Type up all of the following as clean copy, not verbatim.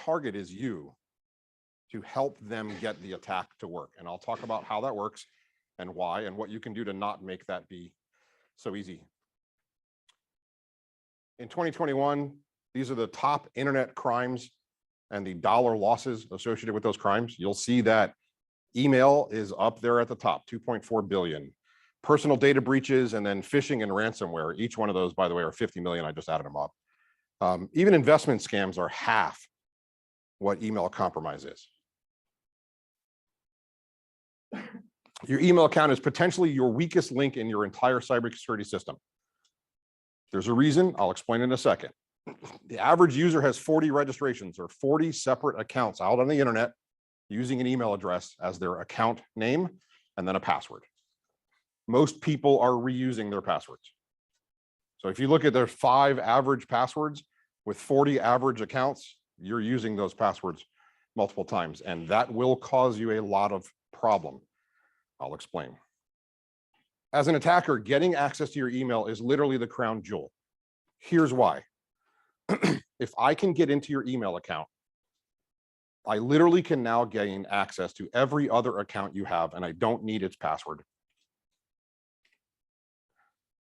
target is you to help them get the attack to work. And I'll talk about how that works and why and what you can do to not make that be so easy. In 2021, these are the top internet crimes and the dollar losses associated with those crimes. You'll see that email is up there at the top, 2.4 billion. Personal data breaches, and then phishing and ransomware. Each one of those, by the way, are 50 million. I just added them up. Even investment scams are half what email compromise is. Your email account is potentially your weakest link in your entire cybersecurity system. There's a reason, I'll explain in a second. The average user has 40 registrations or 40 separate accounts out on the internet using an email address as their account name and then a password. Most people are reusing their passwords. So if you look at their 5 average passwords with 40 average accounts, you're using those passwords multiple times, and that will cause you a lot of problem. I'll explain. As an attacker, getting access to your email is literally the crown jewel. Here's why. If I can get into your email account, I literally can now gain access to every other account you have, and I don't need its password.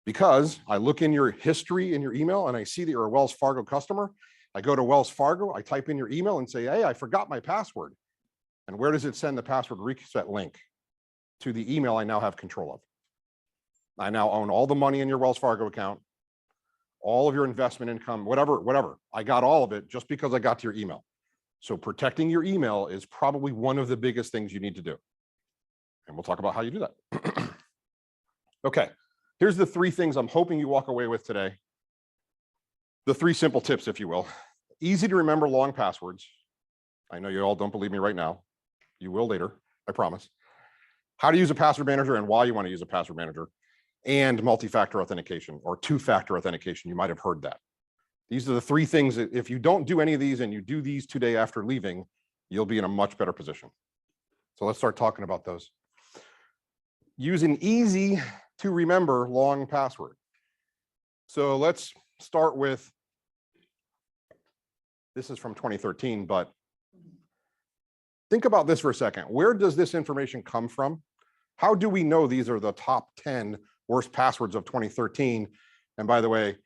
Because I look in your history in your email and I see that you're a Wells Fargo customer. I go to Wells Fargo, I type in your email and say, hey, I forgot my password. And where does it send the password reset link? To the email I now have control of. I now own all the money in your Wells Fargo account, all of your investment income, whatever. I got all of it just because I got to your email. So protecting your email is probably one of the biggest things you need to do. And we'll talk about how you do that. Okay, here's the 3 things I'm hoping you walk away with today. The 3 simple tips, if you will. Easy to remember long passwords. I know you all don't believe me right now. You will later, I promise. How to use a password manager and why you want to use a password manager. And multi-factor authentication or 2-factor authentication. You might have heard that. These are the 3 things that if you don't do any of these and you do these today after leaving, you'll be in a much better position. So let's start talking about those. Use an easy to remember long password. So let's start with, this is from 2013, but think about this for a second. Where does this information come from? How do we know these are the top 10 worst passwords of 2013? And by the way,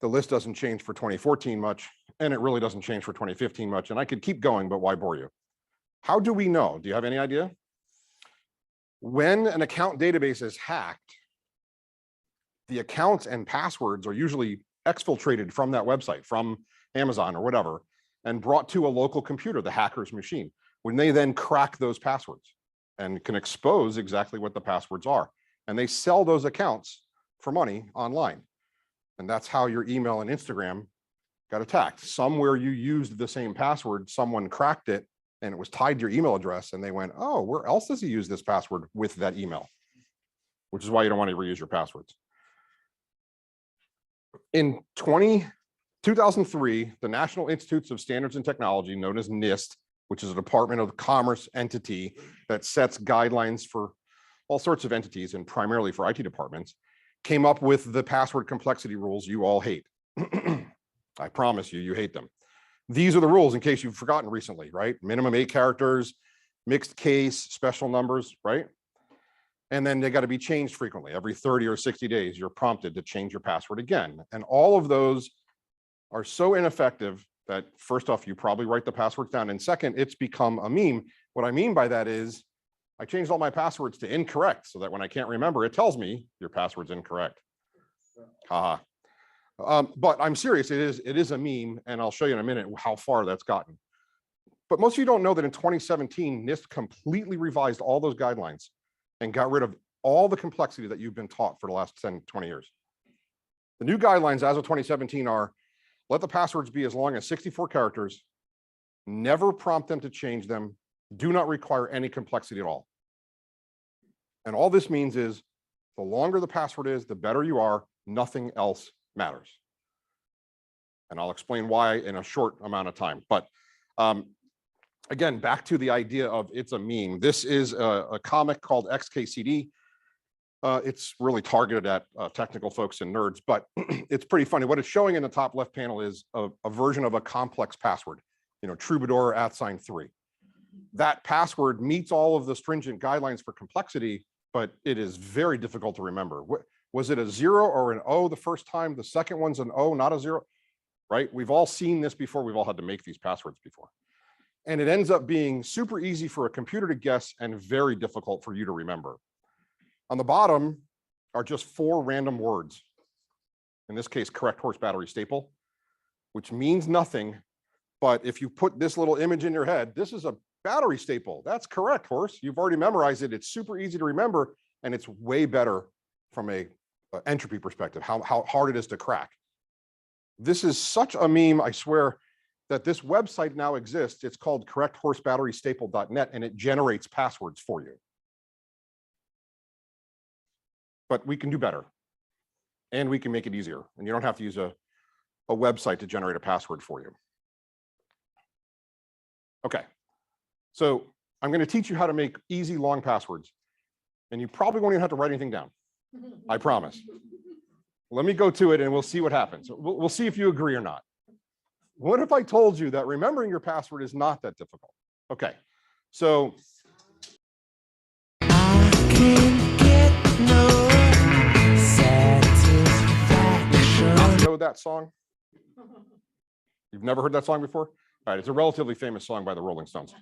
the list doesn't change for 2014 much, and it really doesn't change for 2015 much. And I could keep going, but why bore you? How do we know? Do you have any idea? When an account database is hacked, the accounts and passwords are usually exfiltrated from that website, from Amazon or whatever, and brought to a local computer, the hacker's machine, when they then crack those passwords and can expose exactly what the passwords are. And they sell those accounts for money online. And that's how your email and Instagram got attacked. Somewhere you used the same password, someone cracked it, and it was tied to your email address, and they went, oh, where else does he use this password with that email? Which is why you don't want to reuse your passwords. In 2003, the National Institutes of Standards and Technology, known as NIST, which is a Department of Commerce entity that sets guidelines for all sorts of entities and primarily for IT departments, came up with the password complexity rules you all hate. I promise you, you hate them. These are the rules in case you've forgotten recently, right? Minimum 8 characters, mixed case, special numbers, right? And then they got to be changed frequently. Every 30 or 60 days, you're prompted to change your password again. And all of those are so ineffective that first off, you probably write the passwords down. And second, it's become a meme. What I mean by that is I changed all my passwords to incorrect so that when I can't remember, it tells me your password's incorrect. Haha. But I'm serious, it is a meme, and I'll show you in a minute how far that's gotten. But most of you don't know that in 2017, NIST completely revised all those guidelines and got rid of all the complexity that you've been taught for the last 10, 20 years. The new guidelines as of 2017 are, let the passwords be as long as 64 characters, never prompt them to change them, do not require any complexity at all. And all this means is the longer the password is, the better you are, nothing else matters. And I'll explain why in a short amount of time. But again, back to the idea of it's a meme. This is a comic called XKCD. It's really targeted at technical folks and nerds, but it's pretty funny. What it's showing in the top left panel is a version of a complex password. Troubadour @3. That password meets all of the stringent guidelines for complexity, but it is very difficult to remember. Was it a 0 or an O the first time? The second one's an O, not a 0, right? We've all seen this before. We've all had to make these passwords before. And it ends up being super easy for a computer to guess and very difficult for you to remember. On the bottom are just 4 random words. In this case, correct horse battery staple, which means nothing. But if you put this little image in your head, this is a battery staple. That's correct, horse. You've already memorized it. It's super easy to remember, and it's way better from a entropy perspective, how hard it is to crack. This is such a meme, I swear, that this website now exists. It's called correcthorsebatterystaple.net, and it generates passwords for you. But we can do better, and we can make it easier, and you don't have to use a website to generate a password for you. Okay, so I'm going to teach you how to make easy long passwords, and you probably won't even have to write anything down. I promise. Let me go to it and we'll see what happens. We'll see if you agree or not. What if I told you that remembering your password is not that difficult? Okay, so I can't get no satisfaction. Not know that song? You've never heard that song before? All right, it's a relatively famous song by the Rolling Stones.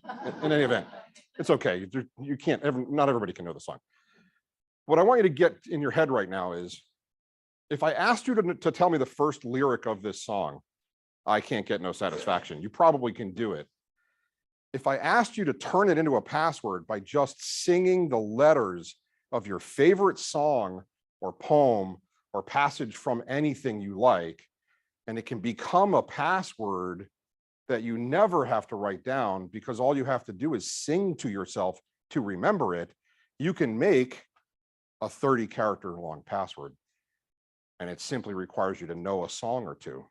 In any event, it's okay. You can't, not everybody can know the song. What I want you to get in your head right now is, if I asked you to tell me the first lyric of this song, I can't get no satisfaction, you probably can do it. If I asked you to turn it into a password by just singing the letters of your favorite song or poem or passage from anything you like, and it can become a password that you never have to write down because all you have to do is sing to yourself to remember it, you can make a 30-character long password. And it simply requires you to know a song or two.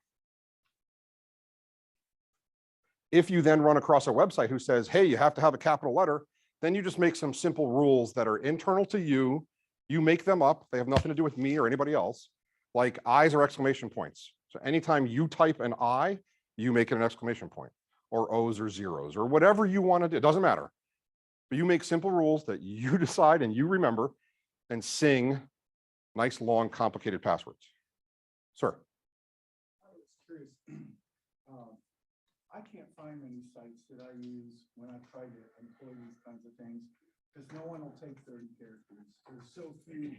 If you then run across a website who says, hey, you have to have a capital letter, then you just make some simple rules that are internal to you. You make them up. They have nothing to do with me or anybody else, like I's or exclamation points. So anytime you type an I, you make it an exclamation point, or O's or zeros, or whatever you want to do. It doesn't matter. But you make simple rules that you decide and you remember, and sing nice, long, complicated passwords. Sir. I was curious. I can't find many sites that I use when I try to employ these kinds of things, because no one will take 30 characters. There's so few.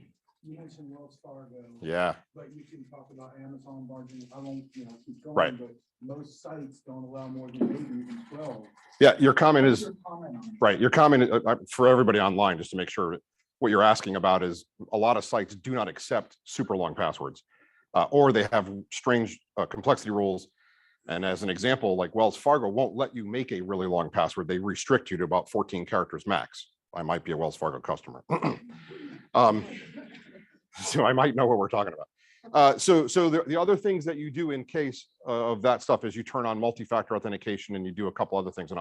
You mentioned Wells Fargo. Yeah. But you can talk about Amazon margin. I won't, keep going. Right. But most sites don't allow more than maybe even 12. Yeah, your comment is right. Your comment for everybody online, just to make sure what you're asking about is a lot of sites do not accept super long passwords, or they have strange complexity rules. And as an example, like Wells Fargo won't let you make a really long password. They restrict you to about 14 characters max. I might be a Wells Fargo customer. So I might know what we're talking about. So the other things that you do in case of that stuff is you turn on multi-factor authentication and you do a couple other things, and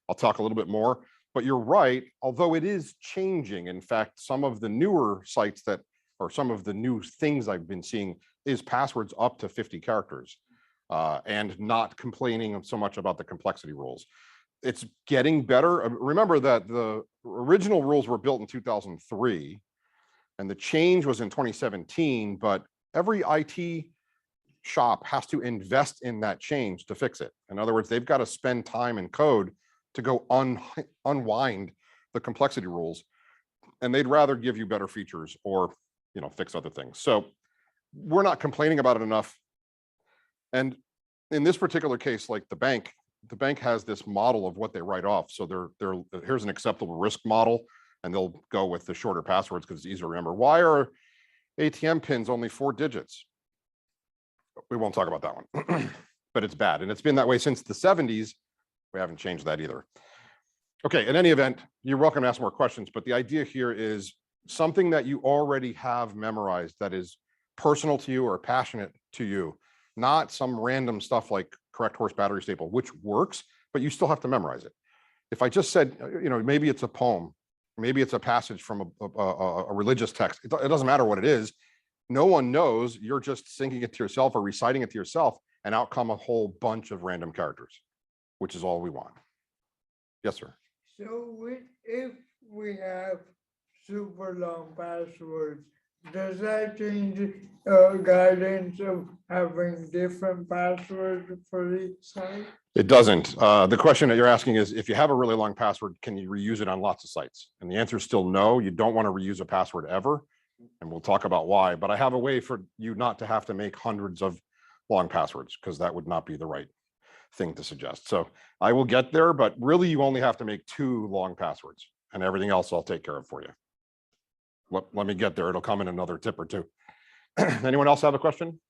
I'll talk a little bit more. But you're right, although it is changing. In fact, some of the newer sites or some of the new things I've been seeing is passwords up to 50 characters and not complaining so much about the complexity rules. It's getting better. Remember that the original rules were built in 2003 and the change was in 2017, but every IT shop has to invest in that change to fix it. In other words, they've got to spend time and code to go unwind the complexity rules, and they'd rather give you better features or fix other things. So we're not complaining about it enough. And in this particular case, like the bank has this model of what they write off. So here's an acceptable risk model, and they'll go with the shorter passwords because it's easier to remember. Why are ATM pins only 4 digits? We won't talk about that one, but it's bad. And it's been that way since the 70s. We haven't changed that either. Okay, in any event, you're welcome to ask more questions, but the idea here is something that you already have memorized that is personal to you or passionate to you, not some random stuff like correct horse battery staple, which works, but you still have to memorize it. If I just said, maybe it's a poem, maybe it's a passage from a religious text, it doesn't matter what it is. No one knows. You're just singing it to yourself or reciting it to yourself, and out come a whole bunch of random characters. which is all we want. Yes, sir. So if we have super long passwords, does that change guidance of having different passwords for each site? It doesn't. The question that you're asking is, if you have a really long password, can you reuse it on lots of sites? And the answer is still no. You don't want to reuse a password ever. And we'll talk about why, but I have a way for you not to have to make hundreds of long passwords, because that would not be the right thing to suggest. So I will get there, but really you only have to make 2 long passwords, and everything else I'll take care of for you. Let me get there. It'll come in another tip or 2. Anyone else have a question?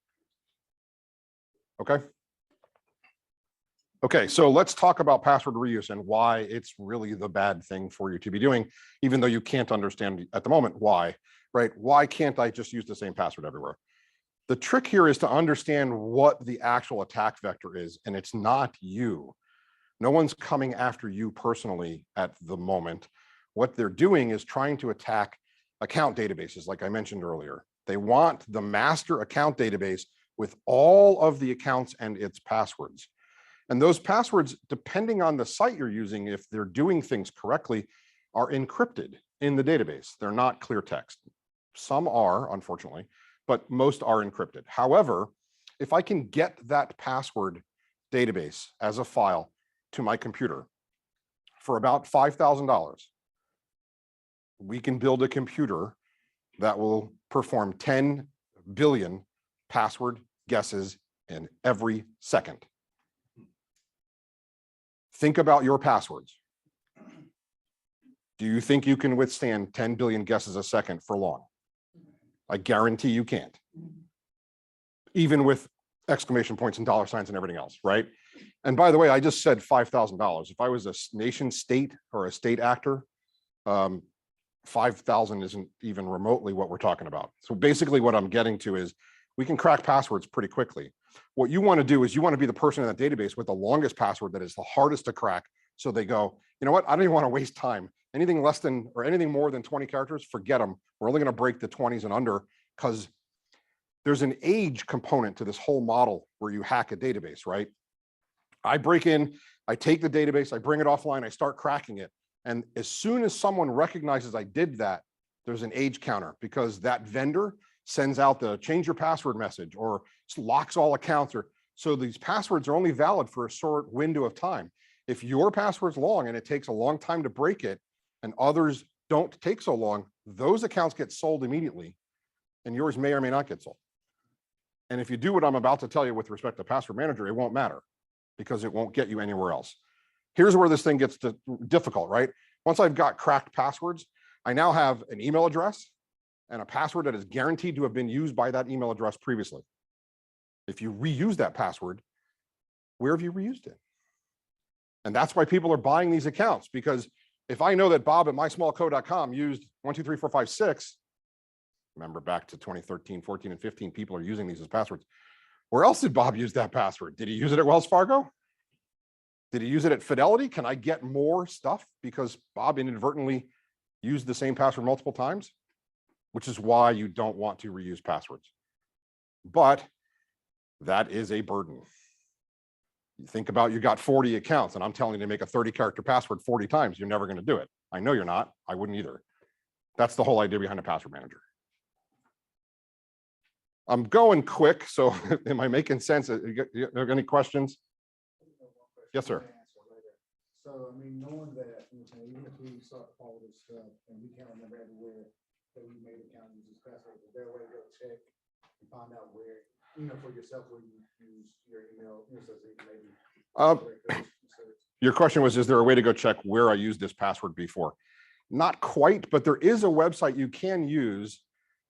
Okay. Okay, so let's talk about password reuse and why it's really the bad thing for you to be doing, even though you can't understand at the moment why, right? Why can't I just use the same password everywhere? The trick here is to understand what the actual attack vector is, and it's not you. No one's coming after you personally at the moment. What they're doing is trying to attack account databases, like I mentioned earlier. They want the master account database with all of the accounts and its passwords. And those passwords, depending on the site you're using, if they're doing things correctly, are encrypted in the database. They're not clear text. Some are, unfortunately, but most are encrypted. However, if I can get that password database as a file to my computer for about $5,000, we can build a computer that will perform 10 billion password guesses in every second. Think about your passwords. Do you think you can withstand 10 billion guesses a second for long? I guarantee you can't. Even with exclamation points and dollar signs and everything else, right? And by the way, I just said $5,000. If I was a nation state or a state actor, 5,000 isn't even remotely what we're talking about. So basically what I'm getting to is we can crack passwords pretty quickly. What you want to do is you want to be the person in that database with the longest password that is the hardest to crack. So they go, you know what? I don't even want to waste time. Anything less than or anything more than 20 characters, forget them. We're only going to break the 20s and under, because there's an age component to this whole model where you hack a database, right? I break in, I take the database, I bring it offline, I start cracking it. And as soon as someone recognizes I did that, there's an age counter, because that vendor sends out the change your password message or locks all accounts. Or so these passwords are only valid for a short window of time. If your password's long and it takes a long time to break it and others don't take so long, those accounts get sold immediately and yours may or may not get sold. And if you do what I'm about to tell you with respect to password manager, it won't matter, because it won't get you anywhere else. Here's where this thing gets difficult, right? Once I've got cracked passwords, I now have an email address and a password that is guaranteed to have been used by that email address previously. If you reuse that password, where have you reused it? And that's why people are buying these accounts, because if I know that Bob at mysmallco.com used 1, 2, 3, 4, 5, 6, remember back to 2013, 14, and 15, people are using these as passwords. Where else did Bob use that password? Did he use it at Wells Fargo? Did he use it at Fidelity? Can I get more stuff because Bob inadvertently used the same password multiple times? Which is why you don't want to reuse passwords. But that is a burden. You think about, you got 40 accounts and I'm telling you to make a 30-character password 40 times. You're never going to do it. I know you're not. I wouldn't either. That's the whole idea behind a password manager. I'm going quick, so am I making sense? You have any questions? Yes, sir. So, I mean, knowing that, even if we start to follow this stuff and we can't remember everywhere that we made account users password, is there a way to go check and find out where, for yourself, where you use your email, so that you maybe. Your question was, is there a way to go check where I used this password before? Not quite, but there is a website you can use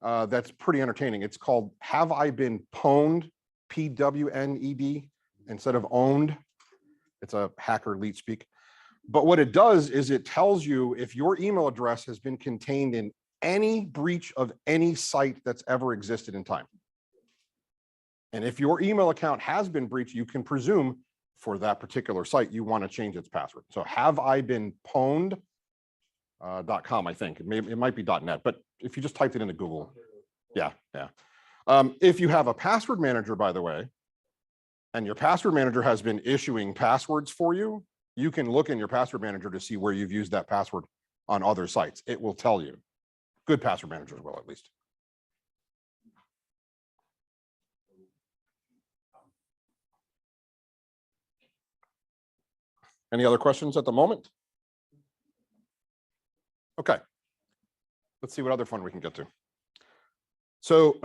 that's pretty entertaining. It's called Have I Been Pwned, P-W-N-E-D, instead of owned. It's a hacker elite speak. But what it does is it tells you if your email address has been contained in any breach of any site that's ever existed in time. And if your email account has been breached, you can presume for that particular site, you want to change its password. So have I been pwned .com, I think. It might be .net, but if you just typed it into Google, yeah. If you have a password manager, by the way, and your password manager has been issuing passwords for you, you can look in your password manager to see where you've used that password on other sites. It will tell you. Good password managers will, at least. Any other questions at the moment? Okay. Let's see what other fun we can get to. So,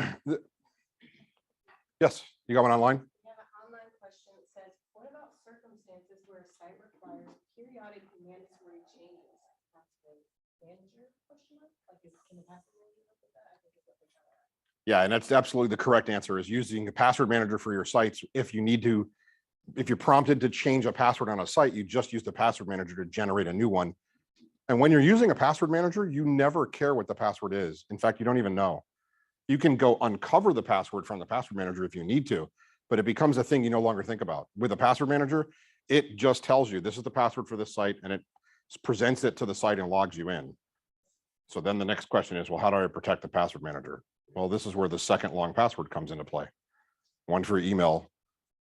yes, you got one online? We have an online question that says, what about circumstances where a site requires periodic mandatory changes? Password manager question mark? Like, can the password manager look at that? I think is what they're trying to ask. Yeah, and that's absolutely the correct answer, is using a password manager for your sites. If you need to, if you're prompted to change a password on a site, you just use the password manager to generate a new one. And when you're using a password manager, you never care what the password is. In fact, you don't even know. You can go uncover the password from the password manager if you need to, but it becomes a thing you no longer think about. With a password manager, it just tells you this is the password for this site, and it presents it to the site and logs you in. So then the next question is, well, how do I protect the password manager? Well, this is where the second long password comes into play. One for email,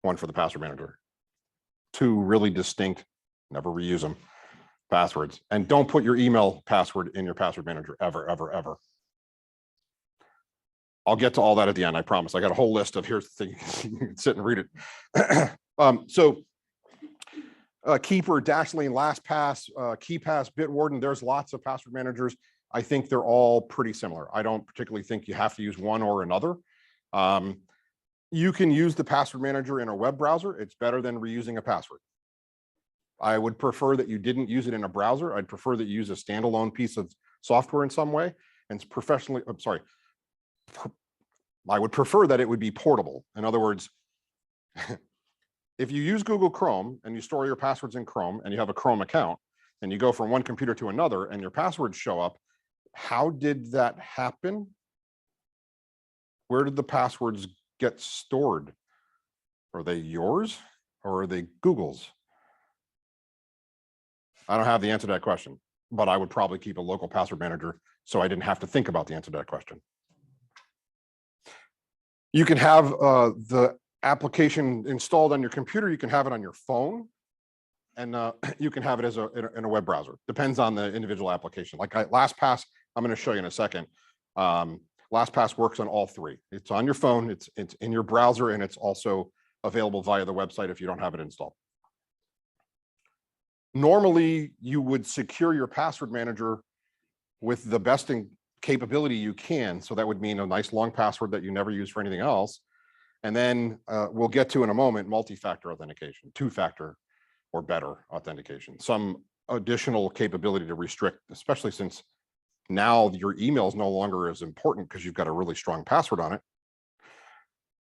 one for the password manager. Two really distinct, never reuse them, passwords. And don't put your email password in your password manager ever, ever, ever. I'll get to all that at the end, I promise. I got a whole list of here's the thing, you can sit and read it. Keeper, Dashlane, LastPass, KeePass, Bitwarden, there's lots of password managers. I think they're all pretty similar. I don't particularly think you have to use one or another. You can use the password manager in a web browser. It's better than reusing a password. I would prefer that you didn't use it in a browser. I'd prefer that you use a standalone piece of software in some way and it's professionally, I'm sorry. I would prefer that it would be portable. In other words, if you use Google Chrome and you store your passwords in Chrome and you have a Chrome account and you go from one computer to another and your passwords show up, how did that happen? Where did the passwords get stored? Are they yours or are they Google's? I don't have the answer to that question, but I would probably keep a local password manager so I didn't have to think about the answer to that question. You can have the application installed on your computer. You can have it on your phone, and you can have it as in a web browser. Depends on the individual application. Like LastPass, I'm going to show you in a second. LastPass works on all three. It's on your phone, it's in your browser, and it's also available via the website if you don't have it installed. Normally, you would secure your password manager with the best capability you can. So that would mean a nice long password that you never use for anything else. And then we'll get to in a moment, multi-factor authentication, two-factor or better authentication, some additional capability to restrict, especially since now your email is no longer as important because you've got a really strong password on it.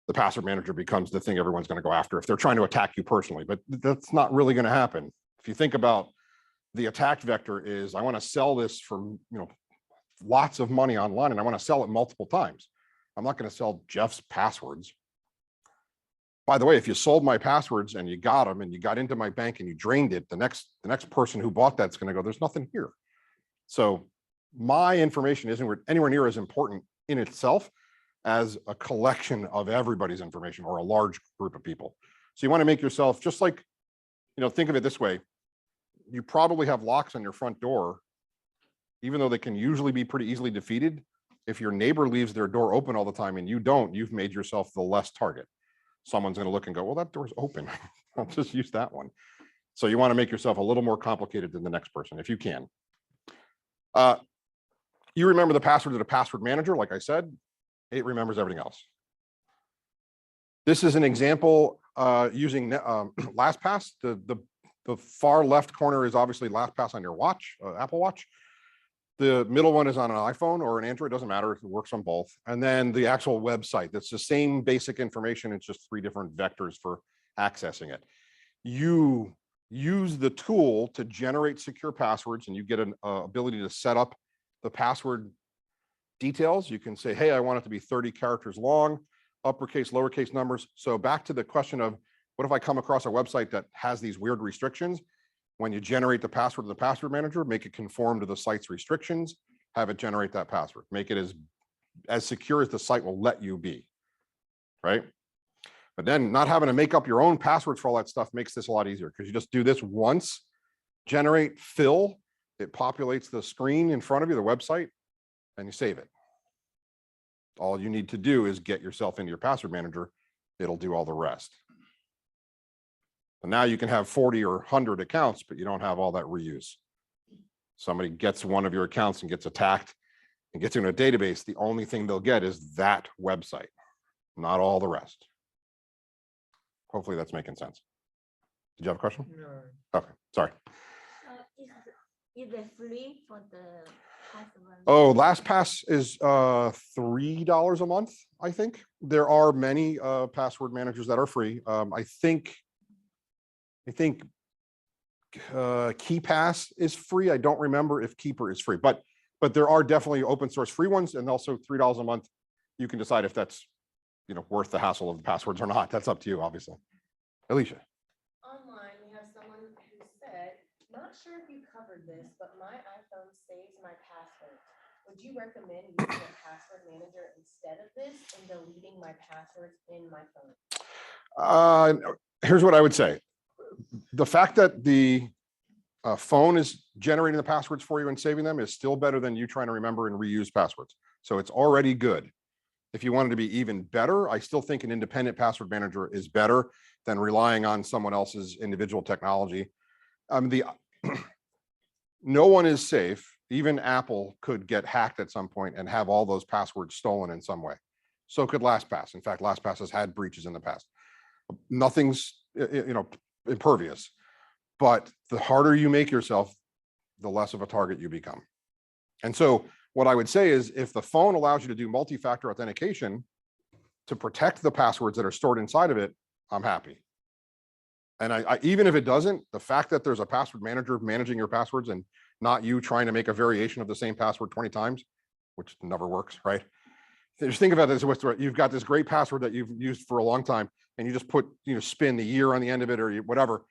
The password manager becomes the thing everyone's going to go after if they're trying to attack you personally, but that's not really going to happen. If you think about the attack vector is, I want to sell this for, lots of money online and I want to sell it multiple times. I'm not going to sell Jeff's passwords. By the way, if you sold my passwords and you got them and you got into my bank and you drained it, the next person who bought that's going to go, there's nothing here. So my information isn't anywhere near as important in itself as a collection of everybody's information or a large group of people. So you want to make yourself just like, think of it this way. You probably have locks on your front door, even though they can usually be pretty easily defeated. If your neighbor leaves their door open all the time and you don't, you've made yourself the less target. Someone's going to look and go, well, that door's open. I'll just use that one. So you want to make yourself a little more complicated than the next person if you can. You remember the password to the password manager, like I said, it remembers everything else. This is an example using LastPass. The far left corner is obviously LastPass on your watch, Apple Watch. The middle one is on an iPhone or an Android, doesn't matter, it works on both. And then the actual website, that's the same basic information, it's just 3 different vectors for accessing it. You use the tool to generate secure passwords and you get an ability to set up the password details. You can say, hey, I want it to be 30 characters long, uppercase, lowercase numbers. So back to the question of, what if I come across a website that has these weird restrictions? When you generate the password of the password manager, make it conform to the site's restrictions, have it generate that password, make it as secure as the site will let you be, right? But then not having to make up your own passwords for all that stuff makes this a lot easier because you just do this once, generate, fill, it populates the screen in front of you, the website, and you save it. All you need to do is get yourself into your password manager. It'll do all the rest. And now you can have 40 or 100 accounts, but you don't have all that reuse. Somebody gets one of your accounts and gets attacked and gets into a database. The only thing they'll get is that website, not all the rest. Hopefully that's making sense. Did you have a question? No. Okay, sorry. Is it free for the password? Oh, LastPass is $3 a month, I think. There are many password managers that are free. I think KeyPass is free. I don't remember if Keeper is free, but there are definitely open source free ones, and also $3 a month. You can decide if that's worth the hassle of the passwords or not. That's up to you, obviously. Alicia. Online, we have someone who said, not sure if you covered this, but my iPhone saves my password. Would you recommend using a password manager instead of this and deleting my passwords in my phone? Here's what I would say. The fact that the phone is generating the passwords for you and saving them is still better than you trying to remember and reuse passwords. So it's already good. If you wanted to be even better, I still think an independent password manager is better than relying on someone else's individual technology. No one is safe. Even Apple could get hacked at some point and have all those passwords stolen in some way. So could LastPass. In fact, LastPass has had breaches in the past. Nothing's impervious, but the harder you make yourself, the less of a target you become. And so what I would say is if the phone allows you to do multi-factor authentication to protect the passwords that are stored inside of it, I'm happy. And I even if it doesn't, the fact that there's a password manager managing your passwords and not you trying to make a variation of the same password 20 times, which never works, right? Just think about this. You've got this great password that you've used for a long time, and you just put, spin the year on the end of it or whatever.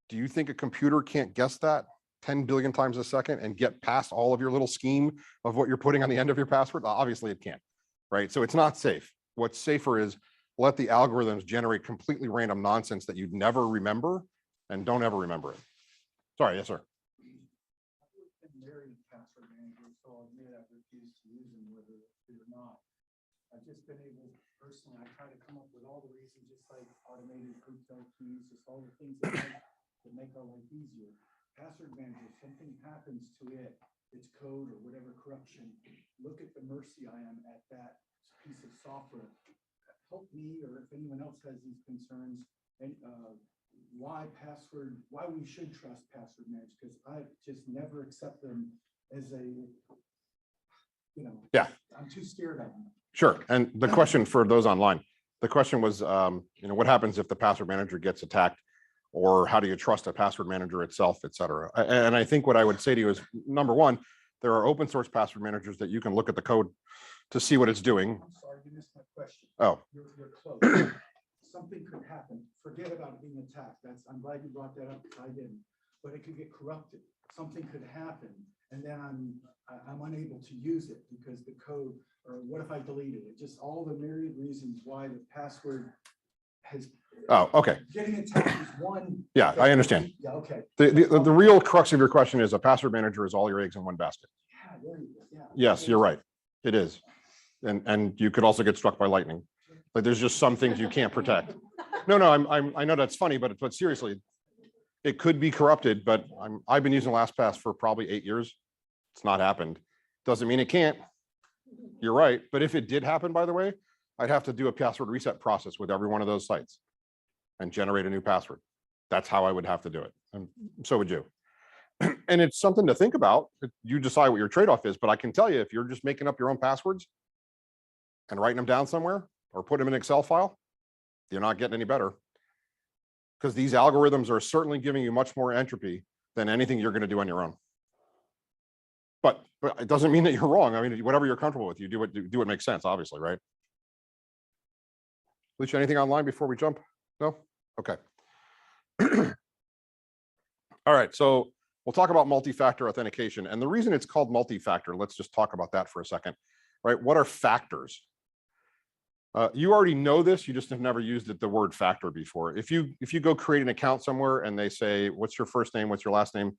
Do you think a computer can't guess that 10 billion times a second and get past all of your little scheme of what you're putting on the end of your password? Obviously it can't, right? So it's not safe. What's safer is let the algorithms generate completely random nonsense that you'd never remember and don't ever remember it. Sorry, yes, sir. I've been married password manager, so I'll admit I've refused to use them whether or not. I've just been able, personally, I try to come up with all the reasons, just like automated crypto keys, just all the things that make our life easier. Password manager, if something happens to it, its code or whatever corruption, look at the mercy I am at that piece of software. Help me, or if anyone else has these concerns, and why we should trust password managers, because I just never accept them as Yeah, I'm too scared of them. Sure. And the question for those online, the question was, what happens if the password manager gets attacked, or how do you trust a password manager itself, et cetera? And I think what I would say to you is, number one, there are open source password managers that you can look at the code to see what it's doing. I'm sorry, you missed my question. Oh, You're close. Something could happen. Forget about being attacked. I'm glad you brought that up. I didn't. But it could get corrupted. Something could happen, and then I'm unable to use it because the code, or what if I deleted it? Just all the myriad reasons why the password has. Oh, okay. Getting attacked is one. Yeah, I understand. Yeah, okay. The real crux of your question is a password manager is all your eggs in one basket. Yeah, there you go. Yeah. Yes, you're right. It is. And you could also get struck by lightning. Like there's just some things you can't protect. No, I know that's funny, but seriously, it could be corrupted, but I've been using LastPass for probably 8 years. It's not happened. Doesn't mean it can't. You're right. But if it did happen, by the way, I'd have to do a password reset process with every one of those sites and generate a new password. That's how I would have to do it. And so would you. And it's something to think about. You decide what your trade-off is, but I can tell you, if you're just making up your own passwords and writing them down somewhere or putting them in an Excel file, you're not getting any better. Because these algorithms are certainly giving you much more entropy than anything you're going to do on your own. But it doesn't mean that you're wrong. I mean, whatever you're comfortable with, you do what makes sense, obviously, right? Alicia, anything online before we jump? No? Okay. All right, so we'll talk about multi-factor authentication. And the reason it's called multi-factor, let's just talk about that for a second, right? What are factors? You already know this, you just have never used it, the word factor before. If you go create an account somewhere and they say, what's your first name, what's your last name,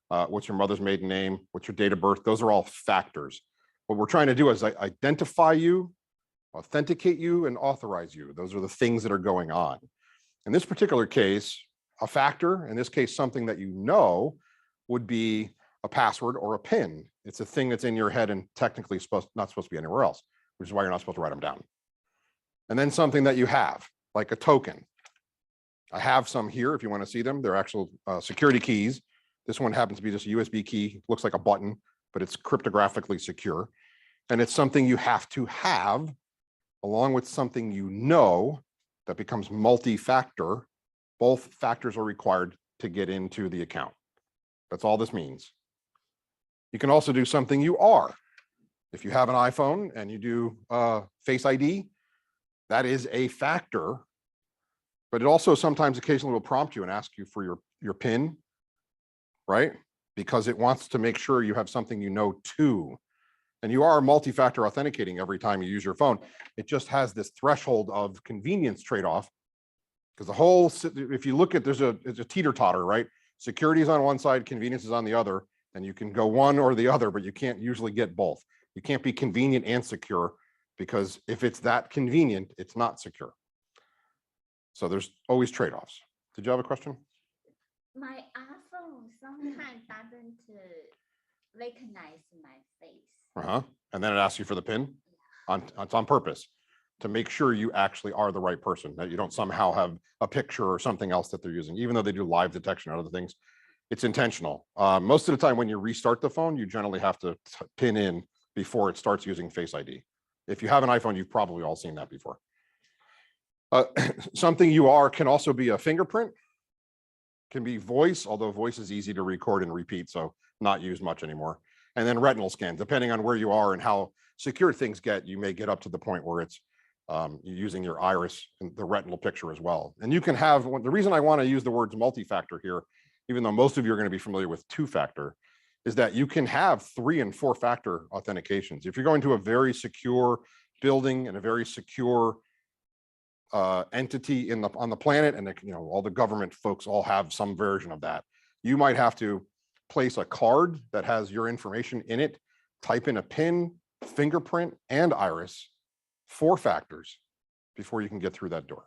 what's your mother's maiden name, what's your date of birth, those are all factors. What we're trying to do is identify you, authenticate you, and authorize you. Those are the things that are going on. In this particular case, a factor, in this case, something that you know, would be a password or a PIN. It's a thing that's in your head and technically not supposed to be anywhere else, which is why you're not supposed to write them down. And then something that you have, like a token. I have some here if you want to see them. They're actual security keys. This one happens to be just a USB key. Looks like a button, but it's cryptographically secure. And it's something you have to have along with something you know that becomes multi-factor. Both factors are required to get into the account. That's all this means. You can also do something you are. If you have an iPhone and you do Face ID, that is a factor, but it also sometimes occasionally will prompt you and ask you for your PIN, right? Because it wants to make sure you have something you know too. And you are multi-factor authenticating every time you use your phone. It just has this threshold of convenience trade-off, because the whole, if you look at, there's a teeter-totter, right? Security is on one side, convenience is on the other, and you can go one or the other, but you can't usually get both. You can't be convenient and secure, because if it's that convenient, it's not secure. So there's always trade-offs. Did you have a question? My iPhone sometimes doesn't recognize my face. And then it asks you for the PIN. It's on purpose to make sure you actually are the right person, that you don't somehow have a picture or something else that they're using, even though they do live detection and other things. It's intentional. Most of the time when you restart the phone, you generally have to PIN in before it starts using Face ID. If you have an iPhone, you've probably all seen that before. Something you are can also be a fingerprint, can be voice, although voice is easy to record and repeat, so not used much anymore. And then retinal scans, depending on where you are and how secure things get, you may get up to the point where it's using your iris and the retinal picture as well. And you can have, the reason I want to use the words multi-factor here, even though most of you are going to be familiar with two-factor, is that you can have 3- and 4-factor authentications. If you're going to a very secure building and a very secure entity on the planet, and all the government folks all have some version of that, you might have to place a card that has your information in it, type in a PIN, fingerprint, and iris, 4 factors before you can get through that door.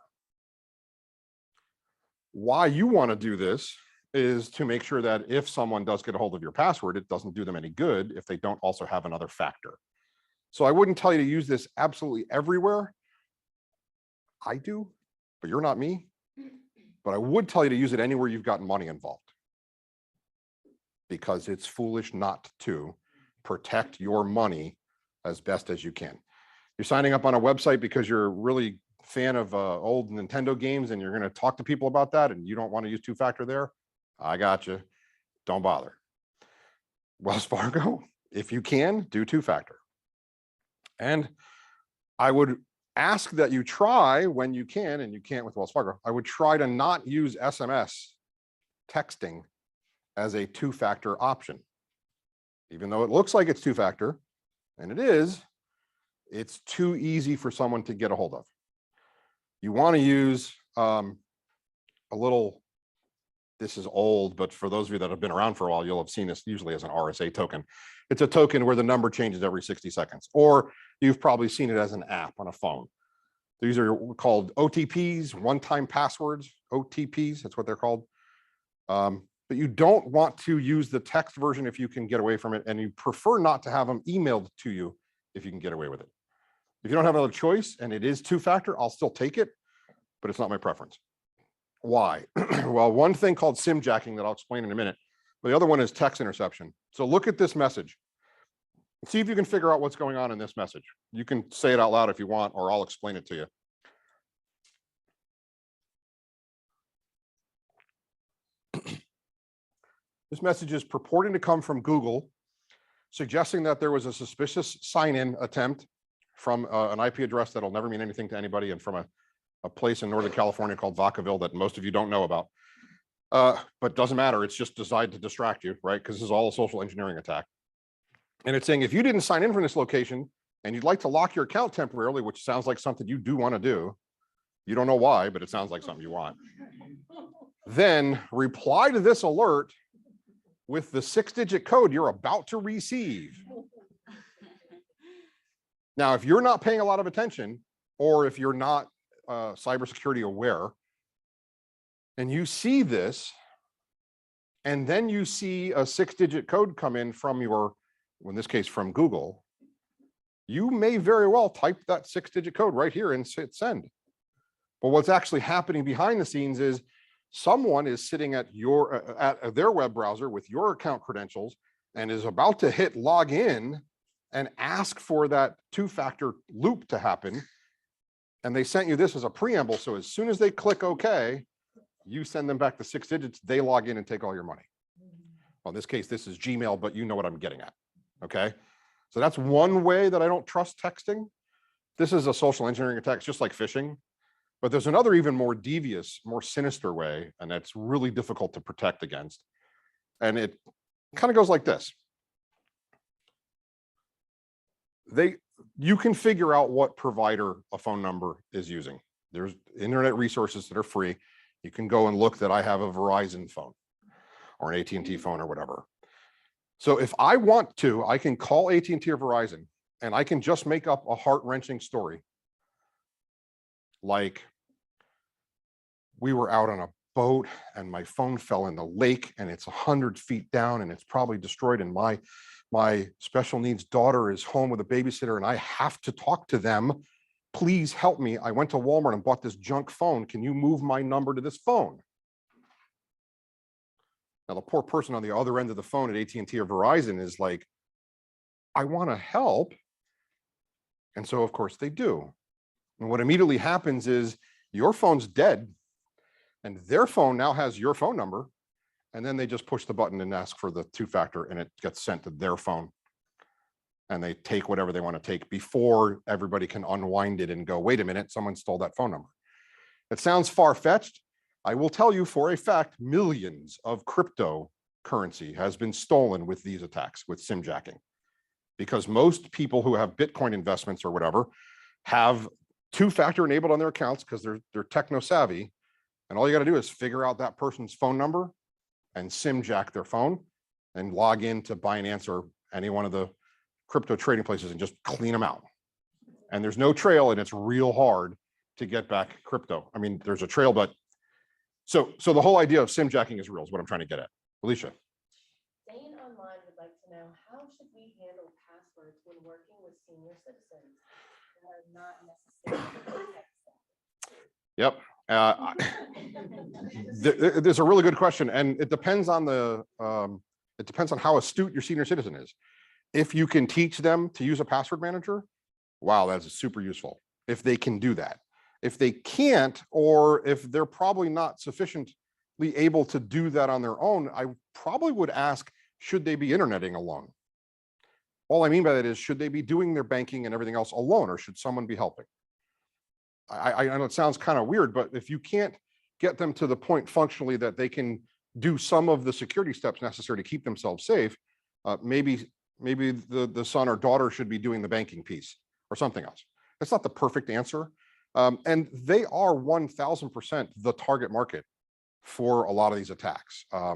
Why you want to do this is to make sure that if someone does get a hold of your password, it doesn't do them any good if they don't also have another factor. So I wouldn't tell you to use this absolutely everywhere. I do, but you're not me. But I would tell you to use it anywhere you've got money involved, because it's foolish not to protect your money as best as you can. You're signing up on a website because you're really a fan of old Nintendo games and you're going to talk to people about that and you don't want to use 2-factor there. I got you. Don't bother. Wells Fargo, if you can, do 2-factor. And I would ask that you try when you can, and you can't with Wells Fargo, I would try to not use SMS texting as a 2-factor option. Even though it looks like it's 2-factor, and it is, it's too easy for someone to get a hold of. You want to use a little, this is old, but for those of you that have been around for a while, you'll have seen this usually as an RSA token. It's a token where the number changes every 60 seconds, or you've probably seen it as an app on a phone. These are called OTPs, one-time passwords, OTPs, that's what they're called. But you don't want to use the text version if you can get away from it, and you prefer not to have them emailed to you if you can get away with it. If you don't have another choice and it is 2-factor, I'll still take it, but it's not my preference. Why? Well, one thing called Simjacking that I'll explain in a minute, but the other one is text interception. So look at this message. See if you can figure out what's going on in this message. You can say it out loud if you want, or I'll explain it to you. This message is purporting to come from Google, suggesting that there was a suspicious sign-in attempt from an IP address that'll never mean anything to anybody, and from a place in Northern California called Vacaville that most of you don't know about. But doesn't matter. It's just designed to distract you, right? Because this is all a social engineering attack. And it's saying, if you didn't sign in from this location, and you'd like to lock your account temporarily, which sounds like something you do want to do. You don't know why, but it sounds like something you want. Then reply to this alert with the 6-digit code you're about to receive. Now, if you're not paying a lot of attention, or if you're not cybersecurity aware, and you see this, and then you see a 6-digit code come in from your, in this case, from Google, you may very well type that 6-digit code right here and hit send. But what's actually happening behind the scenes is someone is sitting at their web browser with your account credentials and is about to hit log in and ask for that 2-factor loop to happen. And they sent you this as a preamble. So as soon as they click OK, you send them back the 6 digits, they log in and take all your money. Well, in this case, this is Gmail, but you know what I'm getting at. Okay. So that's one way that I don't trust texting. This is a social engineering attack, it's just like phishing. But there's another even more devious, more sinister way, and that's really difficult to protect against. And it kind of goes like this. You can figure out what provider a phone number is using. There's internet resources that are free. You can go and look that I have a Verizon phone or an AT&T phone or whatever. So if I want to, I can call AT&T or Verizon and I can just make up a heart-wrenching story. Like, we were out on a boat and my phone fell in the lake and it's 100 feet down and it's probably destroyed, and my special needs daughter is home with a babysitter and I have to talk to them. Please help me. I went to Walmart and bought this junk phone. Can you move my number to this phone? Now, the poor person on the other end of the phone at AT&T or Verizon is like, I want to help. And so, of course, they do. And what immediately happens is your phone's dead and their phone now has your phone number. And then they just push the button and ask for the 2-factor and it gets sent to their phone. And they take whatever they want to take before everybody can unwind it and go, wait a minute, someone stole that phone number. It sounds far-fetched. I will tell you for a fact, millions of cryptocurrency has been stolen with these attacks, with Simjacking. Because most people who have Bitcoin investments or whatever have 2-factor enabled on their accounts because they're techno savvy. And all you got to do is figure out that person's phone number and Simjack their phone and log into Binance or any one of the crypto trading places and just clean them out. And there's no trail and it's real hard to get back crypto. I mean, there's a trail, but so the whole idea of Simjacking is real is what I'm trying to get at. Alicia. Dane Online would like to know, how should we handle passwords when working with senior citizens who are not necessarily tech savvy? Yep. There's a really good question, and it depends on how astute your senior citizen is. If you can teach them to use a password manager, wow, that's super useful. If they can do that. If they can't, or if they're probably not sufficiently able to do that on their own, I probably would ask, should they be interneting alone? All I mean by that is, should they be doing their banking and everything else alone, or should someone be helping? I know it sounds kind of weird, but if you can't get them to the point functionally that they can do some of the security steps necessary to keep themselves safe, maybe the son or daughter should be doing the banking piece or something else. That's not the perfect answer. And they are 1000% the target market for a lot of these attacks. A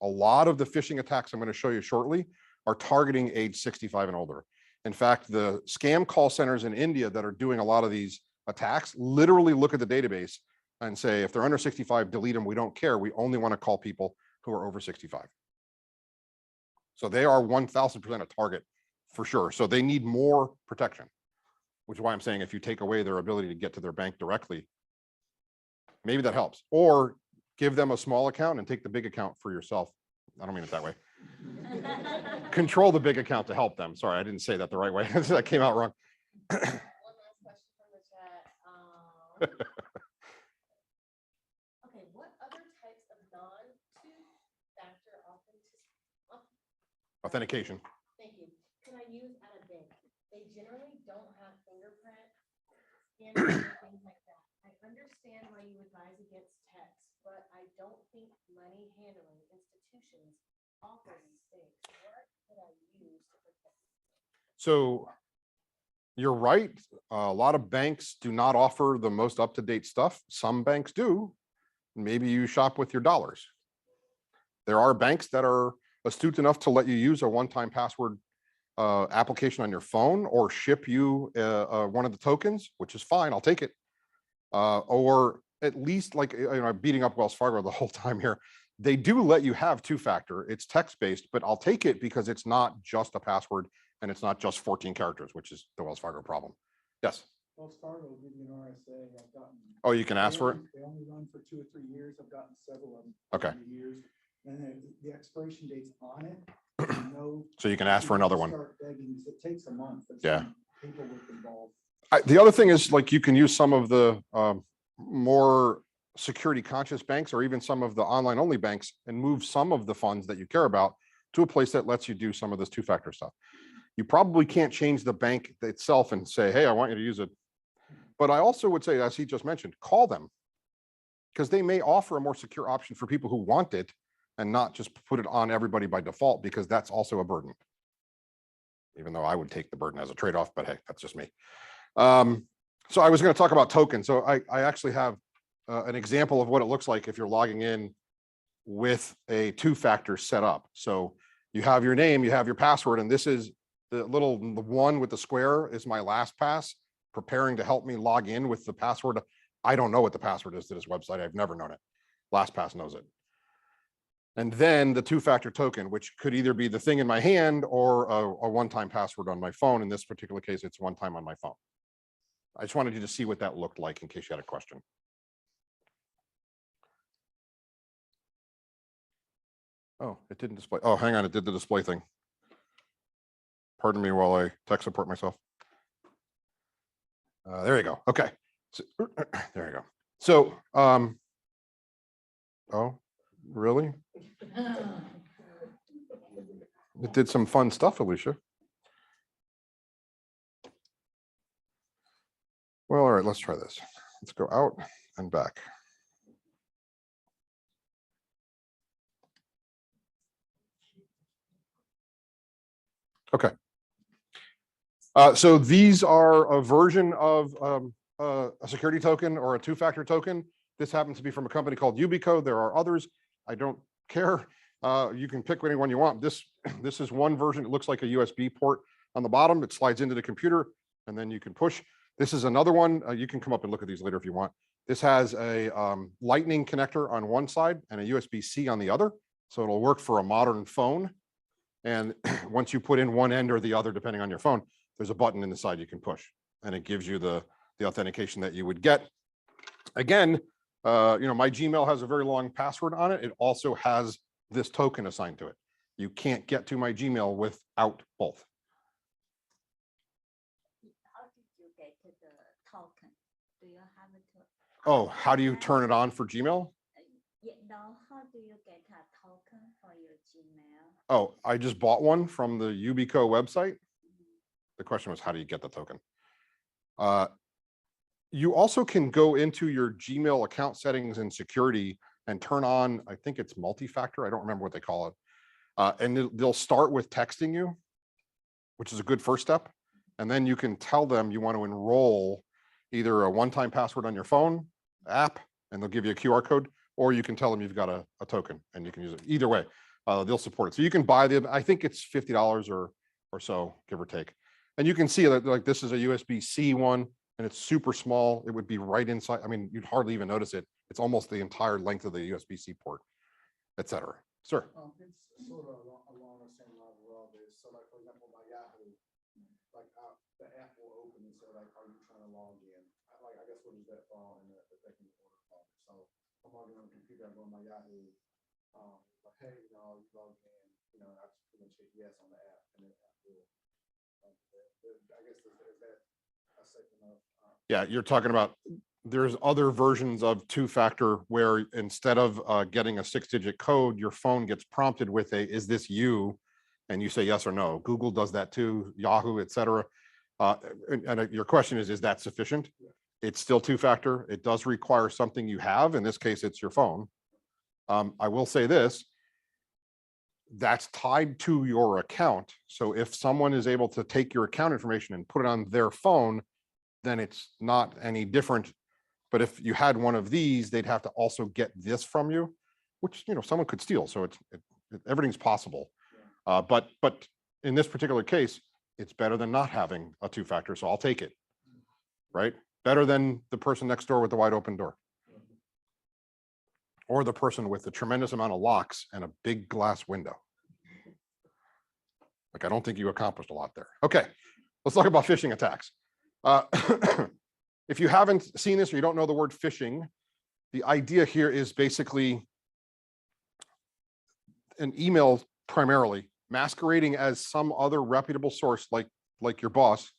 lot of the phishing attacks I'm going to show you shortly are targeting age 65 and older. In fact, the scam call centers in India that are doing a lot of these attacks literally look at the database and say, if they're under 65, delete them. We don't care. We only want to call people who are over 65. So they are 1000% a target for sure. So they need more protection, which is why I'm saying if you take away their ability to get to their bank directly, maybe that helps. Or give them a small account and take the big account for yourself. I don't mean it that way. Control the big account to help them. Sorry, I didn't say that the right way. That came out wrong. One last question from the chat. Okay, what other types of non-2-factor Authentication. Thank you. Can I use at a bank? They generally don't have fingerprint scanning or things like that. I understand why you advise against text, but I don't think money handling institutions offer these things. What could I use to protect? So You're right. A lot of banks do not offer the most up-to-date stuff. Some banks do. Maybe you shop with your dollars. There are banks that are astute enough to let you use a one-time password application on your phone or ship you one of the tokens, which is fine. I'll take it. Or at least, like, I'm beating up Wells Fargo the whole time here. They do let you have two-factor. It's text-based, but I'll take it because it's not just a password and it's not just 14 characters, which is the Wells Fargo problem. Yes. Wells Fargo will give you an RSA. I've gotten. Oh, you can ask for it? They only run for 2 or 3 years. I've gotten several of them. Okay. over the Years. And then the expiration date's on it. No. So you can ask for another one. Start begging, 'cause it takes a month. But Yeah. some paperwork involved. The other thing is, like, you can use some of the more security conscious banks or even some of the online only banks and move some of the funds that you care about to a place that lets you do some of this two-factor stuff. You probably can't change the bank itself and say, hey, I want you to use it. But I also would say, as he just mentioned, call them, because they may offer a more secure option for people who want it and not just put it on everybody by default, because that's also a burden. Even though I would take the burden as a trade-off, but hey, that's just me. So I was going to talk about tokens. So I actually have an example of what it looks like if you're logging in with a two-factor set up. So you have your name, you have your password, and this is the one with the square is my LastPass, preparing to help me log in with the password. I don't know what the password is to this website. I've never known it. LastPass knows it. And then the two-factor token, which could either be the thing in my hand or a one-time password on my phone. In this particular case, it's one time on my phone. I just wanted you to see what that looked like in case you had a question. Oh, it didn't display. Oh, hang on. It did the display thing. Pardon me while I tech support myself. There you go. Okay. So, there you go. So, oh, really? It did some fun stuff, Alicia. Well, all right, let's try this. Let's go out and back. Okay. So these are a version of a security token or a two-factor token. This happens to be from a company called Ubico. There are others. I don't care. You can pick any one you want. This is one version. It looks like a USB port on the bottom. It slides into the computer, and then you can push. This is another one. You can come up and look at these later if you want. This has a lightning connector on one side and a USB-C on the other. So it'll work for a modern phone. And once you put in one end or the other, depending on your phone, there's a button in the side you can push, and it gives you the authentication that you would get. Again, my Gmail has a very long password on it. It also has this token assigned to it. You can't get to my Gmail without both. How did you get to the token? Do you have it? Oh, how do you turn it on for Gmail? Yeah, no, how do you get a token for your Gmail? Oh, I just bought one from the Ubico website. The question was, how do you get the token? You also can go into your Gmail account settings and security and turn on, I think it's multi-factor. I don't remember what they call it. And they'll start with texting you, which is a good first step. And then you can tell them you want to enroll either a one-time password on your phone app, and they'll give you a QR code, or you can tell them you've got a token and you can use it. Either way, they'll support it. So you can buy them. I think it's $50 or so, give or take. And you can see that, like, this is a USB-C one, and it's super small. It would be right inside. I mean, you'd hardly even notice it. It's almost the entire length of the USB-C port, et cetera. Sir. It's sort of along the same line of this. So, like, for example, my Yahoo, like, the app will open and say, like, are you trying to log in? I guess what does that fall in the second order call? So I'm logging on the computer, I'm going to my Yahoo, like, hey, you logged in, I just pretty much hit yes on the app, and then app will. I guess is that a safe enough? Yeah, you're talking about, there's other versions of two-factor where instead of getting a 6-digit code, your phone gets prompted with a, is this you? And you say yes or no. Google does that too, Yahoo, et cetera. And your question is that sufficient? Yeah. It's still two-factor. It does require something you have. In this case, it's your phone. I will say this. that's tied to your account. So if someone is able to take your account information and put it on their phone, then it's not any different. But if you had one of these, they'd have to also get this from you, which, someone could steal. So everything's possible. But in this particular case, it's better than not having a two-factor. So I'll take it, right? Better than the person next door with the wide open door. Or the person with a tremendous amount of locks and a big glass window. Like, I don't think you accomplished a lot there. Okay, let's talk about phishing attacks. If you haven't seen this or you don't know the word phishing, the idea here is basically an email primarily masquerading as some other reputable source like your boss,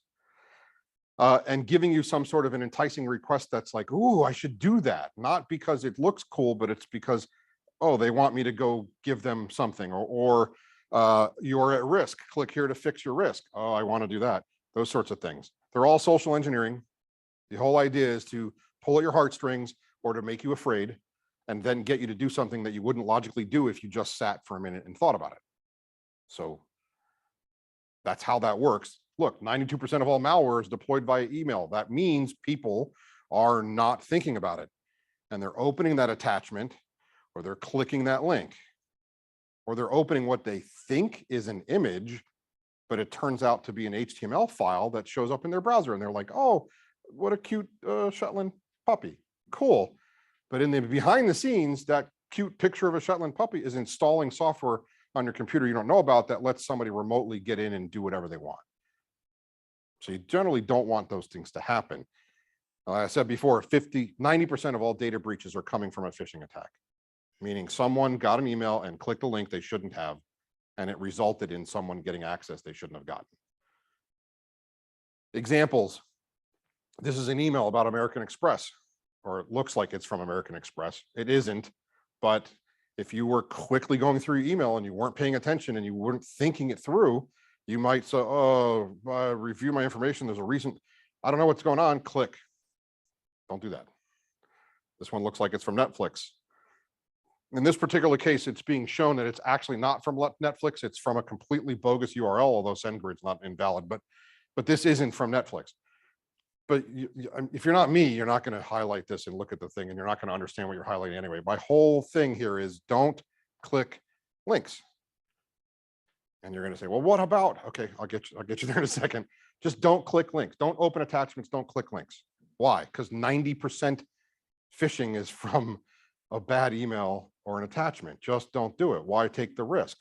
and giving you some sort of an enticing request that's like, ooh, I should do that. Not because it looks cool, but it's because, oh, they want me to go give them something, or you're at risk. Click here to fix your risk. Oh, I want to do that. Those sorts of things. They're all social engineering. The whole idea is to pull at your heartstrings or to make you afraid and then get you to do something that you wouldn't logically do if you just sat for a minute and thought about it. So that's how that works. Look, 92% of all malware is deployed via email. That means people are not thinking about it. And they're opening that attachment, or they're clicking that link, or they're opening what they think is an image, but it turns out to be an HTML file that shows up in their browser. And they're like, oh, what a cute Shetland puppy. Cool. But in the behind the scenes, that cute picture of a Shetland puppy is installing software on your computer you don't know about that lets somebody remotely get in and do whatever they want. So you generally don't want those things to happen. Like I said before, 90% of all data breaches are coming from a phishing attack, meaning someone got an email and clicked a link they shouldn't have, and it resulted in someone getting access they shouldn't have gotten. Examples. This is an email about American Express, or it looks like it's from American Express. It isn't, but if you were quickly going through your email and you weren't paying attention and you weren't thinking it through, you might say, oh, review my information. There's a reason. I don't know what's going on. Click. Don't do that. This one looks like it's from Netflix. In this particular case, it's being shown that it's actually not from Netflix. It's from a completely bogus URL, although SendGrid's not invalid, but this isn't from Netflix. But if you're not me, you're not going to highlight this and look at the thing, and you're not going to understand what you're highlighting anyway. My whole thing here is don't click links. And you're going to say, well, what about? Okay, I'll get you there in a second. Just don't click links. Don't open attachments. Don't click links. Why? Because 90% phishing is from a bad email or an attachment. Just don't do it. Why take the risk?